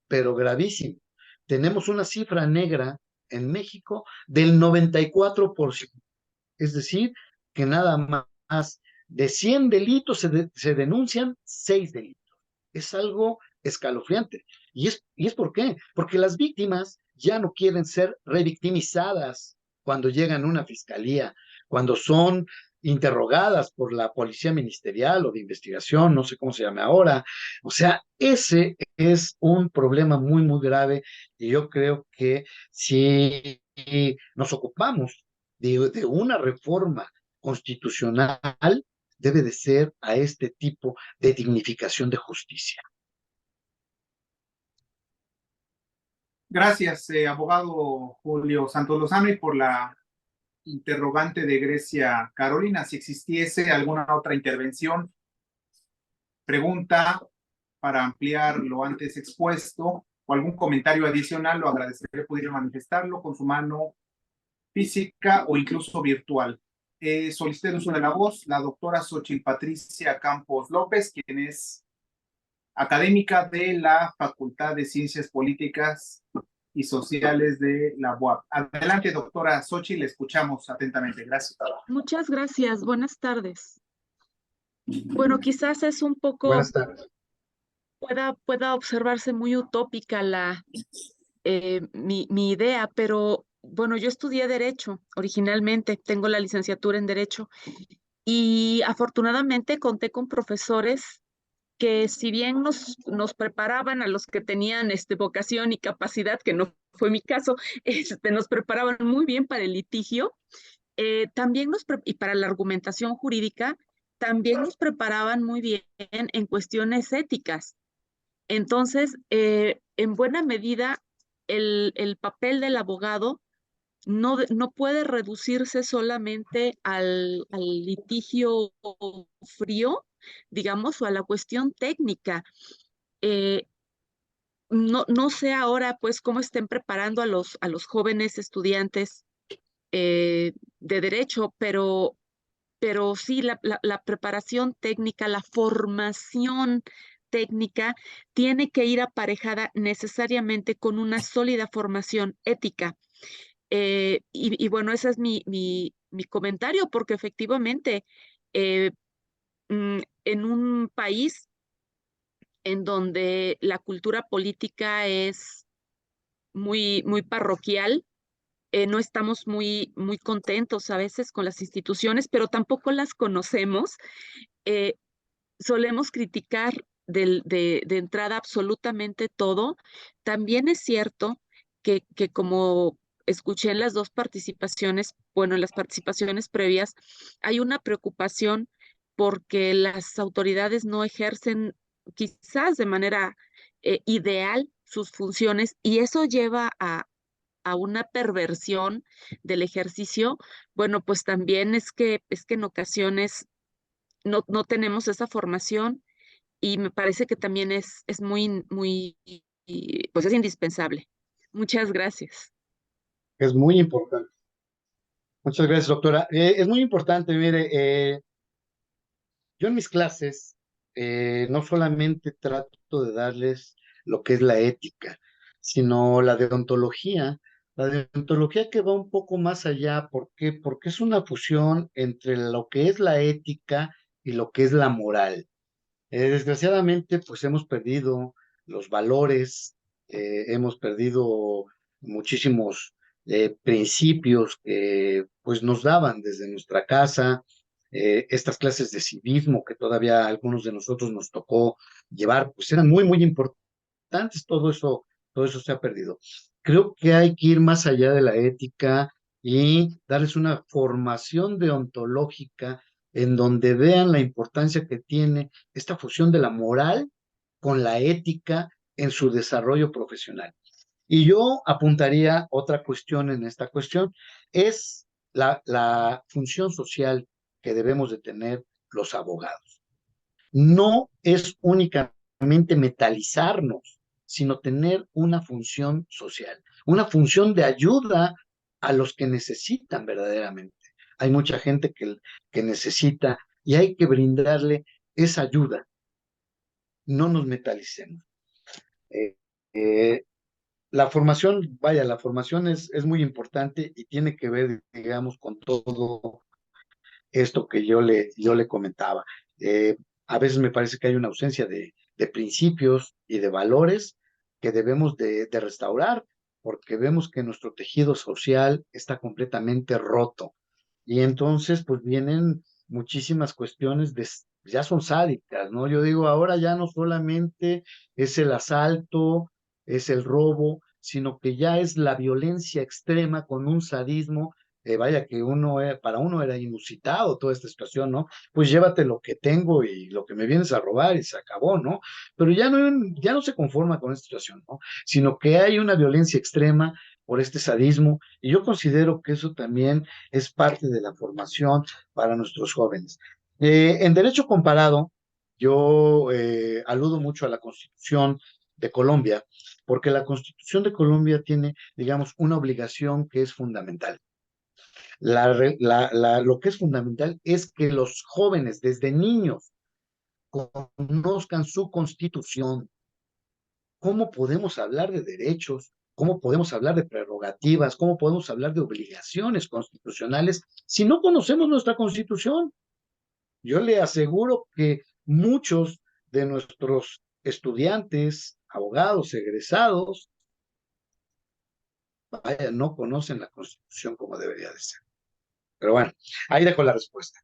pero gravísimo. Tenemos una cifra negra en México del 94%. Es decir, que nada más de 100 delitos se denuncian 6 delitos. Es algo escalofriante. ¿Y es por qué? Porque las víctimas ya no quieren ser revictimizadas cuando llegan a una fiscalía, cuando son interrogadas por la policía ministerial o de investigación, no sé cómo se llame ahora. O sea, ese es un problema muy, muy grave y yo creo que si nos ocupamos de una reforma constitucional, debe de ser a este tipo de dignificación de justicia. Gracias, abogado Julio Santos Lozano, y por la interrogante de Grecia Carolina. Si existiese alguna otra intervención, pregunta para ampliar lo antes expuesto o algún comentario adicional, lo agradeceré pudiera manifestarlo con su mano física o incluso virtual. Solicité el uso de la voz la doctora Xochitl Patricia Campos López, quien es académica de la Facultad de Ciencias Políticas y Sociales de la UAP. Adelante, doctora Xochitl, le escuchamos atentamente. Gracias. Muchas gracias. Buenas tardes. Bueno, quizás es un poco, Buenas tardes. pueda observarse muy utópica mi idea, pero bueno, yo estudié Derecho originalmente, tengo la licenciatura en Derecho y afortunadamente conté con profesores que si bien nos preparaban a los que tenían vocación y capacidad, que no fue mi caso, nos preparaban muy bien para el litigio, y para la argumentación jurídica, también nos preparaban muy bien en cuestiones éticas. Entonces, en buena medida, el papel del abogado no puede reducirse solamente al litigio frío, digamos, o a la cuestión técnica. Eh, no sé ahora, pues, cómo estén preparando a los jóvenes estudiantes de derecho, pero sí, la preparación técnica, la formación técnica tiene que ir aparejada necesariamente con una sólida formación ética. Y bueno, ese es mi comentario, porque efectivamente, eh, en un país en donde la cultura política es muy parroquial, no estamos muy contentos a veces con las instituciones, pero tampoco las conocemos. eh, Solemos criticar de entrada absolutamente todo. También es cierto que como escuché en las dos participaciones, bueno, en las participaciones previas, hay una preocupación porque las autoridades no ejercen quizás de manera ideal sus funciones y eso lleva a una perversión del ejercicio. Bueno, pues también es que en ocasiones no tenemos esa formación y me parece que también es pues es indispensable. Muchas gracias. Es muy importante. Muchas gracias, doctora. Es muy importante, mire, yo en mis clases no solamente trato de darles lo que es la ética, sino la deontología La deontología que va un poco más allá, ¿por qué? Porque es una fusión entre lo que es la ética y lo que es la moral. Desgraciadamente, pues hemos perdido los valores, hemos perdido muchísimos principios que pues nos daban desde nuestra casa, estas clases de civismo que todavía a algunos de nosotros nos tocó llevar, pues eran muy, muy importantes, todo eso se ha perdido. Creo que hay que ir más allá de la ética y darles una formación deontológica en donde vean la importancia que tiene esta fusión de la moral con la ética en su desarrollo profesional. Y yo apuntaría otra cuestión en esta cuestión, es la función social que debemos de tener los abogados. No es únicamente metalizarnos, sino tener una función social, una función de ayuda a los que necesitan verdaderamente. Hay mucha gente que necesita y hay que brindarle esa ayuda. No nos metalicemos. Eh, eh, la formación, vaya, la formación es muy importante y tiene que ver, digamos, con todo esto que yo le comentaba. Eh, a veces me parece que hay una ausencia de principios y de valores que debemos de restaurar, porque vemos que nuestro tejido social está completamente roto. Y entonces, pues vienen muchísimas cuestiones ya son sádicas, ¿no? Yo digo, ahora ya no solamente es el asalto, es el robo, sino que ya es la violencia extrema con un sadismo, vaya que para uno era inusitado toda esta situación, ¿no? Pues llévate lo que tengo y lo que me vienes a robar y se acabó, ¿no? Pero ya no se conforma con esta situación, ¿no? Sino que hay una violencia extrema por este sadismo y yo considero que eso también es parte de la formación para nuestros jóvenes. En derecho comparado, yo aludo mucho a la Constitución de Colombia, porque la Constitución de Colombia tiene, digamos, una obligación que es fundamental. Lo que es fundamental es que los jóvenes, desde niños, conozcan su constitución. ¿Cómo podemos hablar de derechos? ¿Cómo podemos hablar de prerrogativas? ¿Cómo podemos hablar de obligaciones constitucionales si no conocemos nuestra constitución? Yo le aseguro que muchos de nuestros estudiantes, abogados, egresados, vaya, no conocen la constitución como debería de ser. Pero bueno, ahí dejo la respuesta.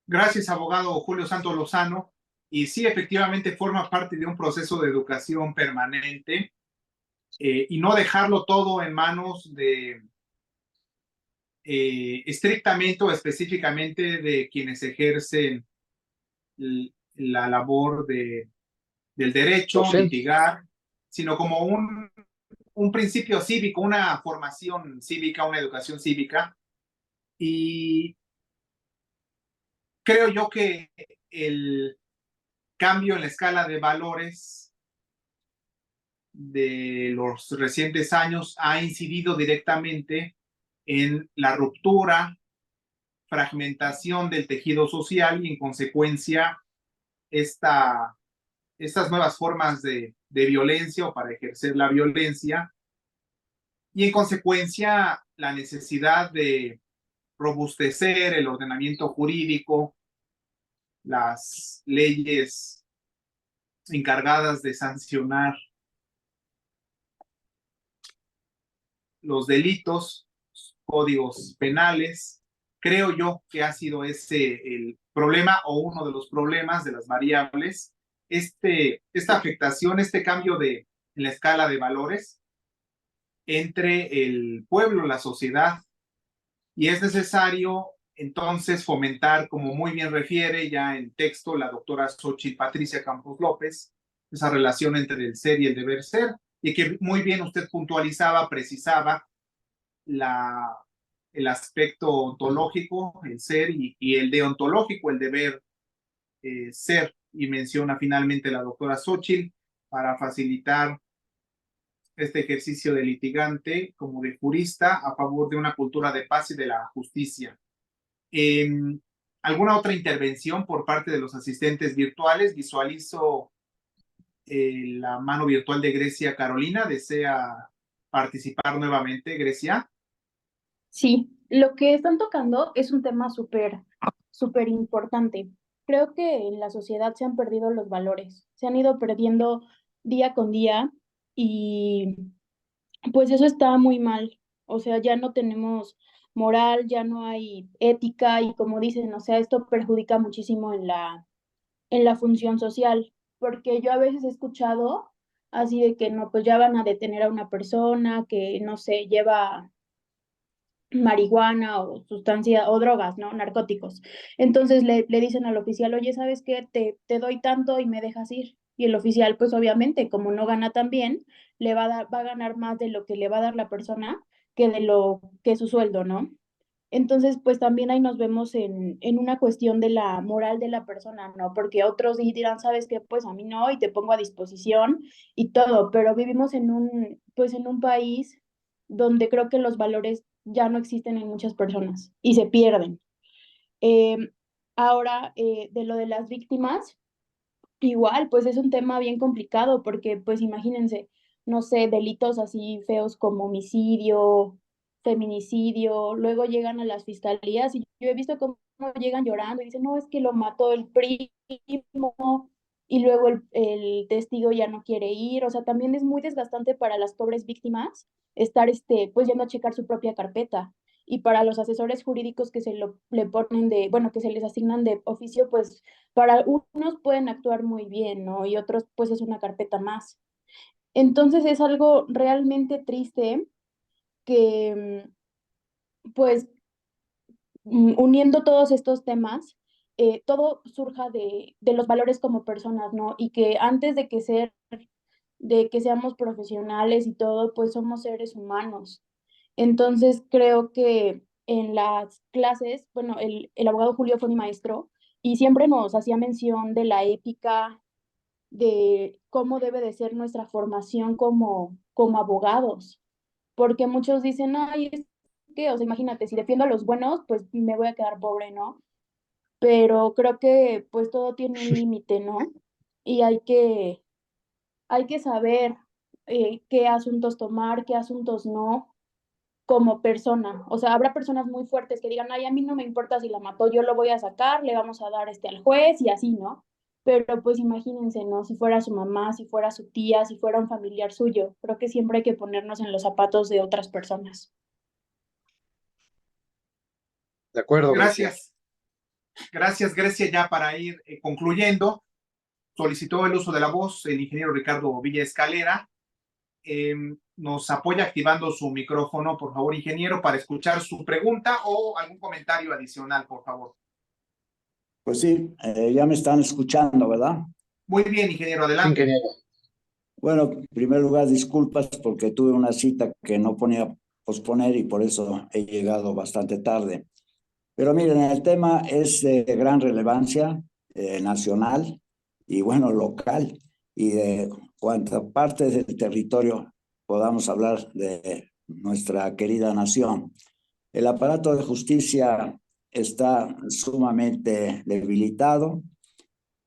Gracias, abogado Julio Santos Lozano. Y sí, efectivamente forma parte de un proceso de educación permanente y no dejarlo todo en manos de estrictamente o específicamente de quienes ejercen la labor del derecho, litigar, sino como un principio cívico, una formación cívica, una educación cívica. Y creo yo que el cambio en la escala de valores de los recientes años ha incidido directamente en la ruptura, fragmentación del tejido social y en consecuencia estas nuevas formas de violencia o para ejercer la violencia y en consecuencia la necesidad de robustecer el ordenamiento jurídico, las leyes encargadas de sancionar los delitos, códigos penales. Creo yo que ha sido ese el problema o uno de los problemas de las variables, esta afectación, este cambio en la escala de valores entre el pueblo, la sociedad, y es necesario entonces fomentar, como muy bien refiere ya en texto la doctora Xochitl Patricia Campos López, esa relación entre el ser y el deber ser, y que muy bien usted puntualizaba, precisaba el aspecto ontológico, el ser, y el deontológico, el deber ser, y menciona finalmente la doctora Xochitl para facilitar este ejercicio de litigante como de jurista a favor de una cultura de paz y de la justicia. ¿Alguna otra intervención por parte de los asistentes virtuales? Visualizo la mano virtual de Grecia Carolina. ¿Desea participar nuevamente, Grecia. Sí, lo que están tocando es un tema súper importante. Creo que en la sociedad se han perdido los valores, se han ido perdiendo día con día y pues eso está muy mal. O sea, ya no tenemos moral, ya no hay ética y como dicen, o sea, esto perjudica muchísimo en la función social, porque yo a veces he escuchado así de que no, pues ya van a detener a una persona que, no sé, lleva marihuana o sustancia o drogas, ¿no? Narcóticos. Entonces le dicen al oficial, oye, ¿sabes qué? Te doy tanto y me dejas ir. Y el oficial, pues obviamente, como no gana tan bien, va a ganar más de lo que le va a dar la persona que de lo que su sueldo, ¿no? Entonces, pues también ahí nos vemos en una cuestión de la moral de la persona, ¿no? Porque otros dirán, ¿sabes qué? Pues a mí no, y te pongo a disposición y todo, pero vivimos pues en un país donde creo que los valores ya no existen en muchas personas y se pierden. Eh, Ahora, de lo de las víctimas, igual, pues es un tema bien complicado porque, pues imagínense, no sé, delitos así feos como homicidio, feminicidio, luego llegan a las fiscalías y yo he visto cómo llegan llorando y dicen, no, es que lo mató el primo y luego el testigo ya no quiere ir, o sea, también es muy desgastante para las pobres víctimas estar, pues yendo a checar su propia carpeta. Y para los asesores jurídicos que le ponen bueno, que se les asignan de oficio, pues para unos pueden actuar muy bien, ¿no? Y otros, pues es una carpeta más. Entonces es algo realmente triste que, pues, uniendo todos estos temas, todo surja de los valores como personas, ¿no? Y que antes de que seamos profesionales y todo, pues somos seres humanos. Entonces creo que en las clases, bueno, el abogado Julio fue mi maestro y siempre nos hacía mención de la ética, de cómo debe de ser nuestra formación como abogados, porque muchos dicen, ay, es que, o sea, imagínate, si defiendo a los buenos, pues me voy a quedar pobre, ¿no? Pero creo que pues todo tiene un límite, ¿no? Y hay que saber qué asuntos tomar, qué asuntos no, como persona. O sea, habrá personas muy fuertes que digan, ay, a mí no me importa si la mató, yo lo voy a sacar, le vamos a dar al juez y así, ¿no? Pero pues imagínense, ¿no? Si fuera su mamá, si fuera su tía, si fuera un familiar suyo. Creo que siempre hay que ponernos en los zapatos de otras personas. De acuerdo, Grecia. Gracias. Gracias, Grecia. Ya para ir concluyendo, solicitó el uso de la voz el ingeniero Ricardo Villa Escalera. Nos apoya activando su micrófono, por favor, ingeniero, para escuchar su pregunta o algún comentario adicional, por favor. Pues sí, ya me están escuchando, ¿verdad? Muy bien, ingeniero, Sí, adelante. ingeniero. Bueno, en primer lugar, disculpas porque tuve una cita que no ponía posponer y por eso he llegado bastante tarde. Pero miren, el tema es de gran relevancia nacional y bueno, local y de cuanta parte del territorio podamos hablar de nuestra querida nación. El aparato de justicia está sumamente debilitado,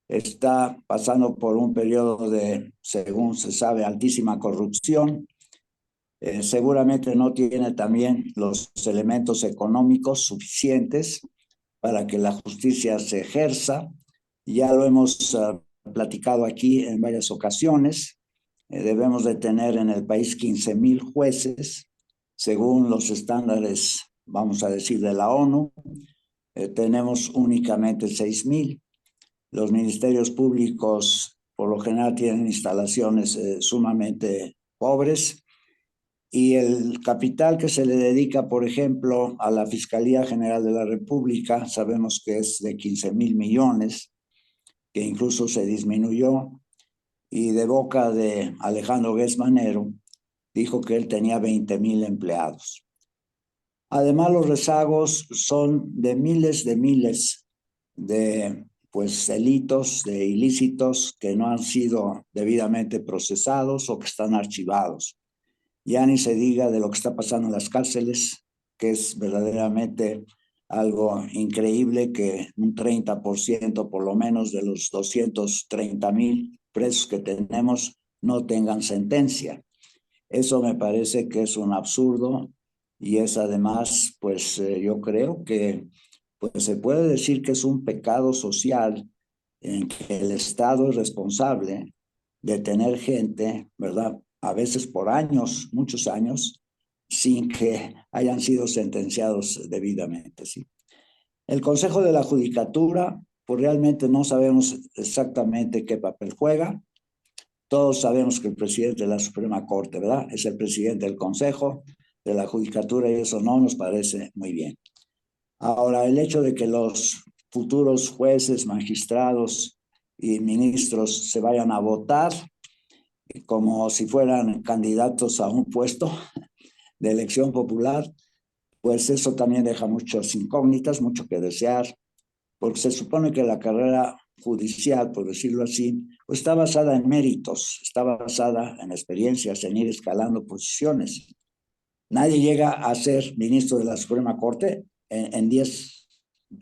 está pasando por un periodo de, según se sabe, altísima corrupción. Seguramente no tiene también los elementos económicos suficientes para que la justicia se ejerza. Ya lo hemos platicado aquí en varias ocasiones. Debemos de tener en el país 15,000 jueces, según los estándares, vamos a decir, de la ONU. Tenemos únicamente 6,000. Los ministerios públicos, por lo general, tienen instalaciones sumamente pobres. Y el capital que se le dedica, por ejemplo, a la Fiscalía General de la República, sabemos que es de 15,000 millones, que incluso se disminuyó, y de boca de Alejandro Gertz Manero, dijo que él tenía 20,000 empleados. Además, los rezagos son de miles de pues, delitos, de ilícitos que no han sido debidamente procesados o que están archivados. Ya ni se diga de lo que está pasando en las cárceles, que es verdaderamente algo increíble que un 30% por lo menos de los 230,000 presos que tenemos no tengan sentencia. Eso me parece que es un absurdo y es además, pues yo creo que pues, se puede decir que es un pecado social en que el Estado es responsable de tener gente, ¿verdad? A veces por años, muchos años, sin que hayan sido sentenciados debidamente, ¿sí? El Consejo de la Judicatura, pues realmente no sabemos exactamente qué papel juega. Todos sabemos que el presidente de la Suprema Corte, ¿verdad?, es el presidente del Consejo de la Judicatura y eso no nos parece muy bien. Ahora, el hecho de que los futuros jueces, magistrados y ministros se vayan a votar como si fueran candidatos a un puesto de elección popular, pues eso también deja muchas incógnitas, mucho que desear, porque se supone que la carrera judicial, por decirlo así, pues está basada en méritos, está basada en experiencias, en ir escalando posiciones. Nadie llega a ser ministro de la Suprema Corte en 10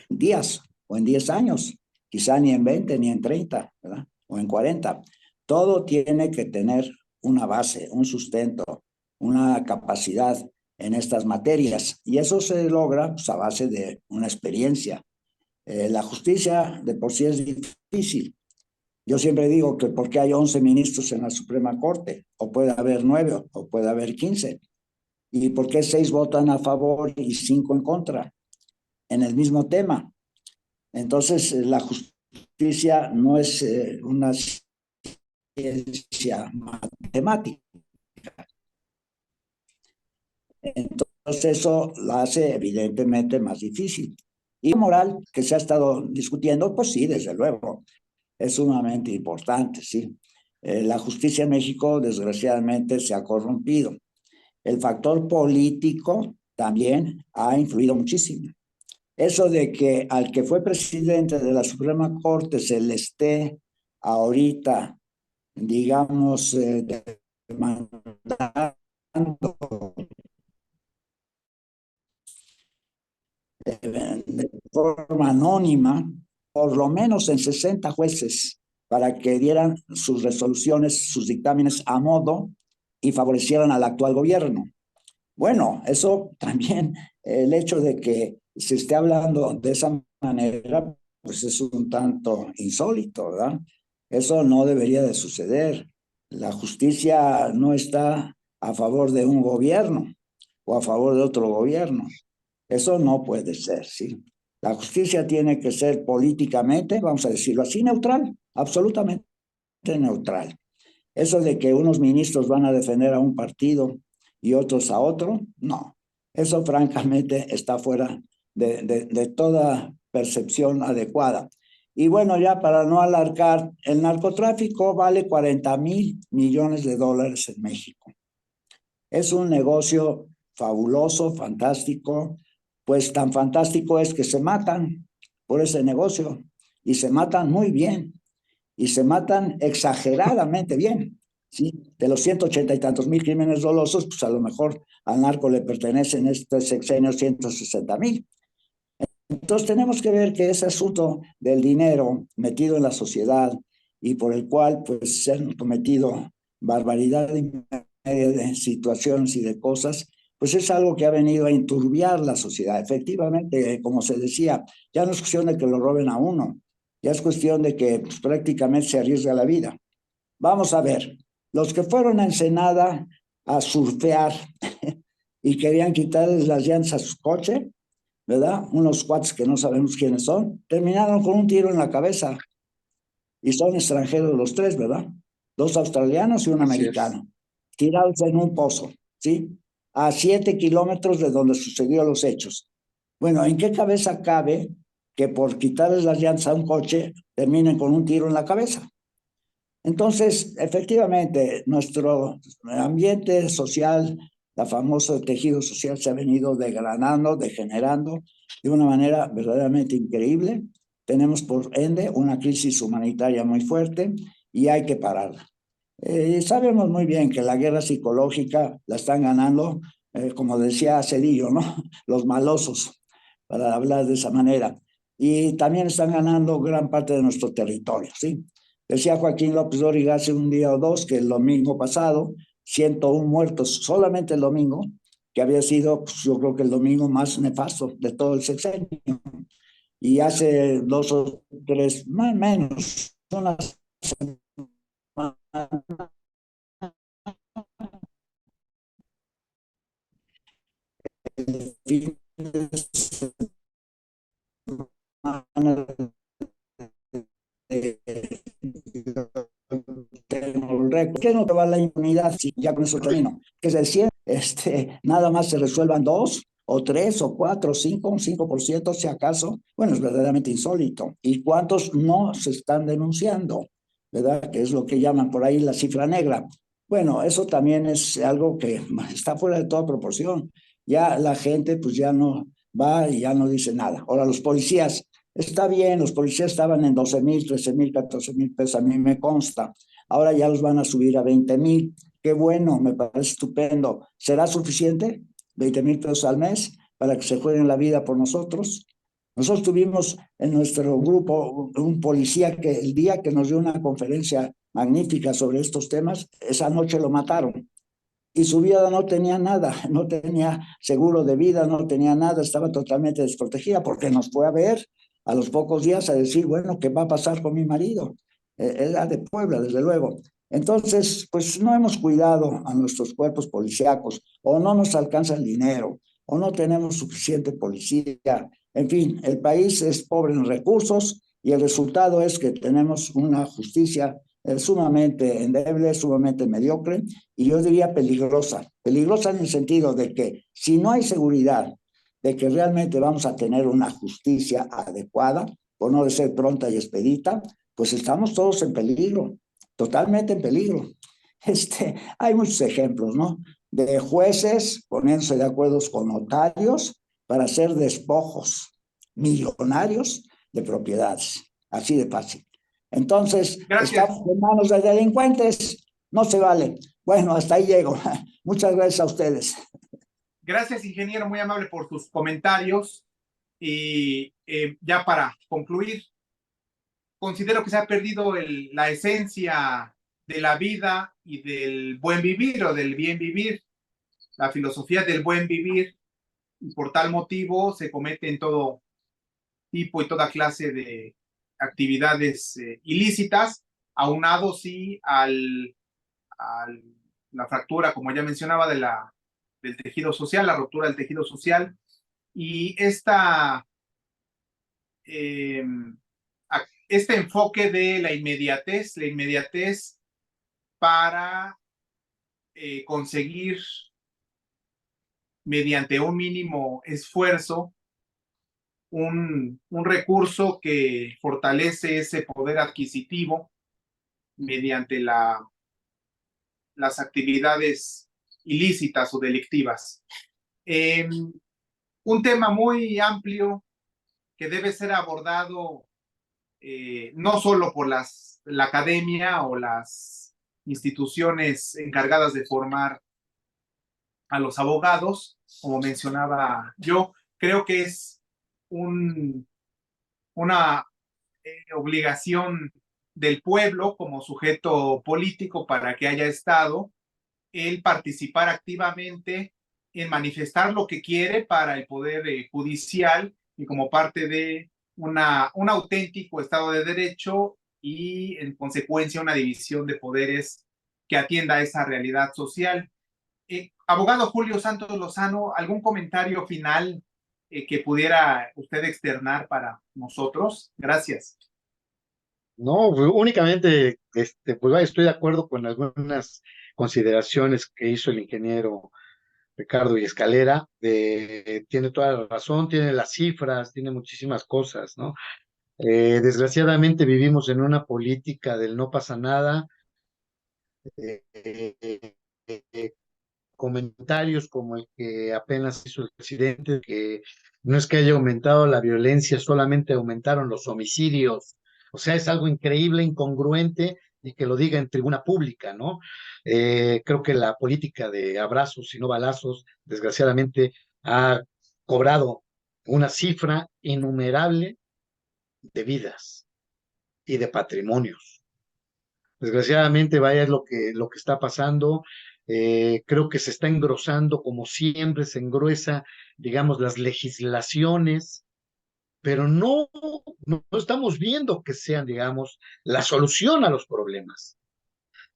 días o en 10 años, quizá ni en 20 ni en 30, ¿verdad? O en 40. Todo tiene que tener una base, un sustento, una capacidad en estas materias y eso se logra pues, a base de una experiencia. La justicia de por sí es difícil. Yo siempre digo que porque hay 11 ministros en la Suprema Corte, o puede haber 9 o puede haber 15. ¿Y por qué 6 votan a favor y 5 en contra en el mismo tema? Entonces, la justicia no es una ciencia matemática. Entonces, eso la hace evidentemente más difícil. Y la moral que se ha estado discutiendo, pues sí, desde luego, es sumamente importante, sí. La justicia en México, desgraciadamente, se ha corrompido. El factor político también ha influido muchísimo. Eso de que al que fue presidente de la Suprema Corte se le esté ahorita, digamos, demandando de forma anónima, por lo menos en 60 jueces, para que dieran sus resoluciones, sus dictámenes a modo y favorecieran al actual gobierno. Bueno, eso también, el hecho de que se esté hablando de esa manera, pues es un tanto insólito, ¿verdad? Eso no debería de suceder. La justicia no está a favor de un gobierno o a favor de otro gobierno. Eso no puede ser, ¿sí? La justicia tiene que ser políticamente, vamos a decirlo así, neutral, absolutamente neutral. Eso de que unos ministros van a defender a un partido y otros a otro, no. Eso francamente está fuera de toda percepción adecuada. Y bueno, ya para no alargar, el narcotráfico vale 40,000 millones de dólares en México. Es un negocio fabuloso, fantástico, pues tan fantástico es que se matan por ese negocio y se matan muy bien y se matan exageradamente bien. ¿Sí? De los 180 y tantos mil crímenes dolosos, pues a lo mejor al narco le pertenecen este sexenio 160,000. Entonces tenemos que ver que ese asunto del dinero metido en la sociedad y por el cual pues se han cometido barbaridad de situaciones y de cosas, pues es algo que ha venido a enturbiar la sociedad. Efectivamente, como se decía, ya no es cuestión de que lo roben a uno, ya es cuestión de que pues, prácticamente se arriesga la vida. Vamos a ver, los que fueron a Ensenada a surfear y querían quitarles las llantas a su coche, ¿verdad? Unos cuates que no sabemos quiénes son, terminaron con un tiro en la cabeza. Y son extranjeros los 3, ¿verdad? 2 australianos y un americano, tirados en un pozo, ¿sí? A 7 kilómetros de donde sucedió los hechos. Bueno, ¿en qué cabeza cabe que por quitarles las llantas a un coche terminen con un tiro en la cabeza? Entonces, efectivamente, nuestro ambiente social, la famoso tejido social se ha venido degradando, degenerando de una manera verdaderamente increíble. Tenemos, por ende, una crisis humanitaria muy fuerte y hay que pararla. Sabemos muy bien que la guerra psicológica la están ganando, como decía Cedillo, ¿no? Los malosos, para hablar de esa manera. Y también están ganando gran parte de nuestro territorio, ¿sí? Decía Joaquín López Dóriga hace un día o dos que el domingo pasado 101 muertos solamente el domingo, que había sido, pues, yo creo que el domingo más nefasto de todo el sexenio. Y hace 2 o 3, más o menos, unas semanas, el fin de semana tengo el récord. ¿Qué no te va la impunidad? Sí, ya con eso termino. Que se decía, nada más se resuelvan 2 o 3 o 4 o 5, un 5% si acaso. Bueno, es verdaderamente insólito. ¿Y cuántos no se están denunciando? ¿Verdad? Que es lo que llaman por ahí la cifra negra. Bueno, eso también es algo que está fuera de toda proporción. Ya la gente pues ya no va y ya no dice nada. Ahora los policías, está bien, los policías estaban en 12,000, 13,000, 14,000 pesos, a mí me consta. Ahora ya los van a subir a 20,000. Qué bueno, me parece estupendo. ¿Será suficiente? 20,000 pesos al mes para que se jueguen la vida por nosotros. Nosotros tuvimos en nuestro grupo un policía que el día que nos dio una conferencia magnífica sobre estos temas, esa noche lo mataron. Y su vida no tenía nada, no tenía seguro de vida, no tenía nada, estaba totalmente desprotegida porque nos fue a ver a los pocos días a decir, bueno, ¿qué va a pasar con mi marido? Era de Puebla, desde luego. Entonces, pues no hemos cuidado a nuestros cuerpos policíacos, o no nos alcanza el dinero, o no tenemos suficiente policía. En fin, el país es pobre en recursos y el resultado es que tenemos una justicia sumamente endeble, sumamente mediocre, y yo diría peligrosa. Peligrosa en el sentido de que si no hay seguridad de que realmente vamos a tener una justicia adecuada, por no de ser pronta y expedita, pues estamos todos en peligro, totalmente en peligro. Hay muchos ejemplos, ¿no? De jueces poniéndose de acuerdo con notarios para hacer despojos millonarios de propiedades, así de fácil. Entonces, Gracias. estamos en manos de delincuentes, no se vale. Bueno, hasta ahí llego. Muchas gracias a ustedes. Gracias, ingeniero, muy amable por sus comentarios. Y ya para concluir, considero que se ha perdido la esencia de la vida y del buen vivir o del bien vivir, la filosofía del buen vivir, y por tal motivo se cometen todo tipo y toda clase de actividades ilícitas, aunado sí a la fractura, como ya mencionaba, del tejido social, la ruptura del tejido social, y eh, este enfoque de la inmediatez para conseguir mediante un mínimo esfuerzo un recurso que fortalece ese poder adquisitivo mediante las actividades ilícitas o delictivas. Un tema muy amplio que debe ser abordado no solo por la academia o las instituciones encargadas de formar a los abogados, como mencionaba yo, creo que es una obligación del pueblo como sujeto político para que haya Estado, el participar activamente en manifestar lo que quiere para el poder judicial y como parte de un auténtico Estado de Derecho y en consecuencia una división de poderes que atienda a esa realidad social. Abogado Julio Santos Lozano, ¿algún comentario final que pudiera usted externar para nosotros? Gracias. No, únicamente pues estoy de acuerdo con algunas consideraciones que hizo el ingeniero Ricardo y Escalera. Tiene toda la razón, tiene las cifras, tiene muchísimas cosas, ¿no? Desgraciadamente vivimos en una política del no pasa nada. Eh, eh, eh, Comentarios como el que apenas hizo el presidente, que no es que haya aumentado la violencia, solamente aumentaron los homicidios. O sea, es algo increíble, incongruente, y que lo diga en tribuna pública, ¿no? Creo que la política de abrazos y no balazos, desgraciadamente, ha cobrado una cifra innumerable de vidas y de patrimonios. Desgraciadamente, vaya, es lo que está pasando. Creo que se está engrosando, como siempre, se engruesa, digamos, las legislaciones, pero no estamos viendo que sean, digamos, la solución a los problemas.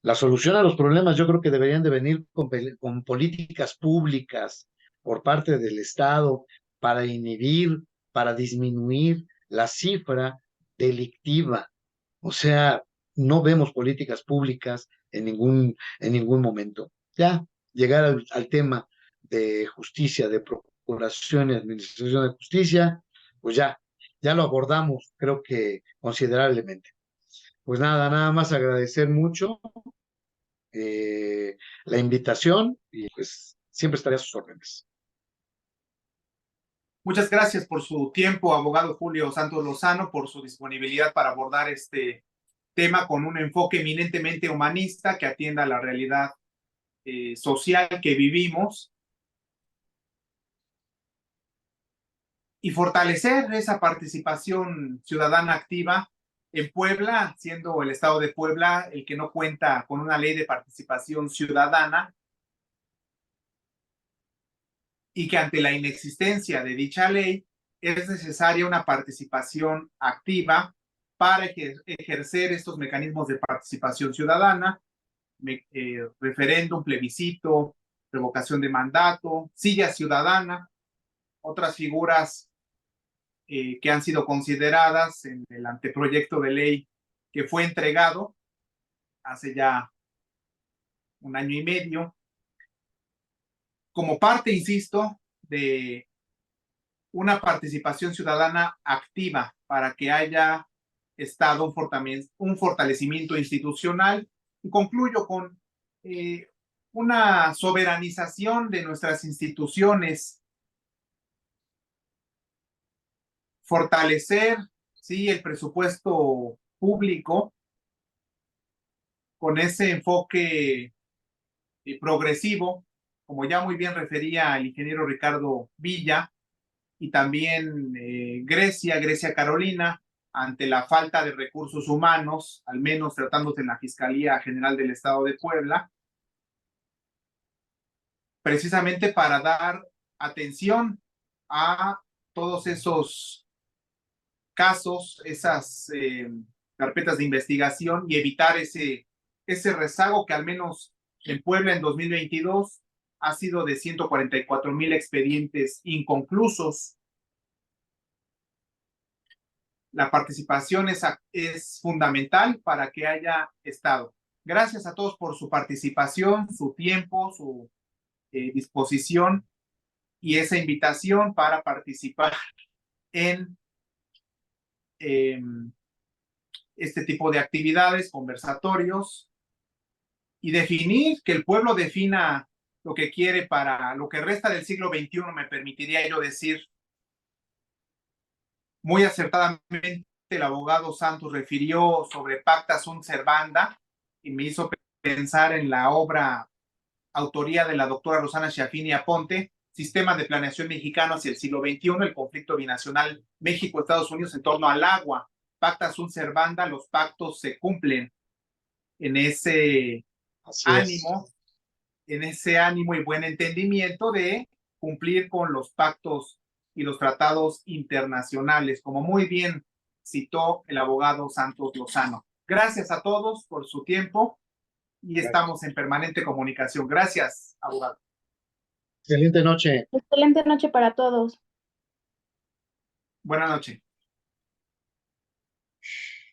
La solución a los problemas yo creo que deberían de venir con políticas públicas por parte del Estado para inhibir, para disminuir la cifra delictiva. O sea, no vemos políticas públicas en ningún momento. Ya, llegar al tema de justicia, de procuración y administración de justicia, pues ya lo abordamos, creo que considerablemente. Pues nada más agradecer mucho la invitación y pues siempre estaré a sus órdenes. Muchas gracias por su tiempo, abogado Julio Santos Lozano, por su disponibilidad para abordar este tema con un enfoque eminentemente humanista que atienda a la realidad social que vivimos y fortalecer esa participación ciudadana activa en Puebla, siendo el estado de Puebla el que no cuenta con una ley de participación ciudadana y que ante la inexistencia de dicha ley es necesaria una participación activa para ejercer estos mecanismos de participación ciudadana, referéndum, plebiscito, revocación de mandato, silla ciudadana, otras figuras que han sido consideradas en el anteproyecto de ley que fue entregado hace ya 1 año y medio, como parte, insisto, de una participación ciudadana activa para que haya estado un fortalecimiento institucional. Y concluyo con una soberanización de nuestras instituciones, fortalecer, sí, el presupuesto público con ese enfoque progresivo, como ya muy bien refería el ingeniero Ricardo Villa, y también Grecia Carolina, ante la falta de recursos humanos, al menos tratándose en la Fiscalía General del Estado de Puebla, precisamente para dar atención a todos esos casos, esas carpetas de investigación y evitar ese rezago que al menos en Puebla en 2022 ha sido de 144,000 expedientes inconclusos. La participación es fundamental para que haya Estado. Gracias a todos por su participación, su tiempo, su disposición y esa invitación para participar en este tipo de actividades, conversatorios, y definir, que el pueblo defina lo que quiere para lo que resta del siglo XXI, me permitiría yo decir. Muy acertadamente el abogado Santos refirió sobre Pacta Sunt Servanda y me hizo pensar en la obra autoría de la doctora Rosana Schiaffini Aponte, Sistemas de Planeación Mexicano hacia el siglo XXI, el conflicto binacional México-Estados Unidos en torno al agua. Pacta Sunt Servanda, los pactos se cumplen en ese ánimo, en ese ánimo y buen entendimiento de cumplir con los pactos y los tratados internacionales, como muy bien citó el abogado Santos Lozano. Gracias a todos por su tiempo y estamos en permanente comunicación. Gracias, abogado. Excelente noche. Excelente noche para todos. Buenas noches.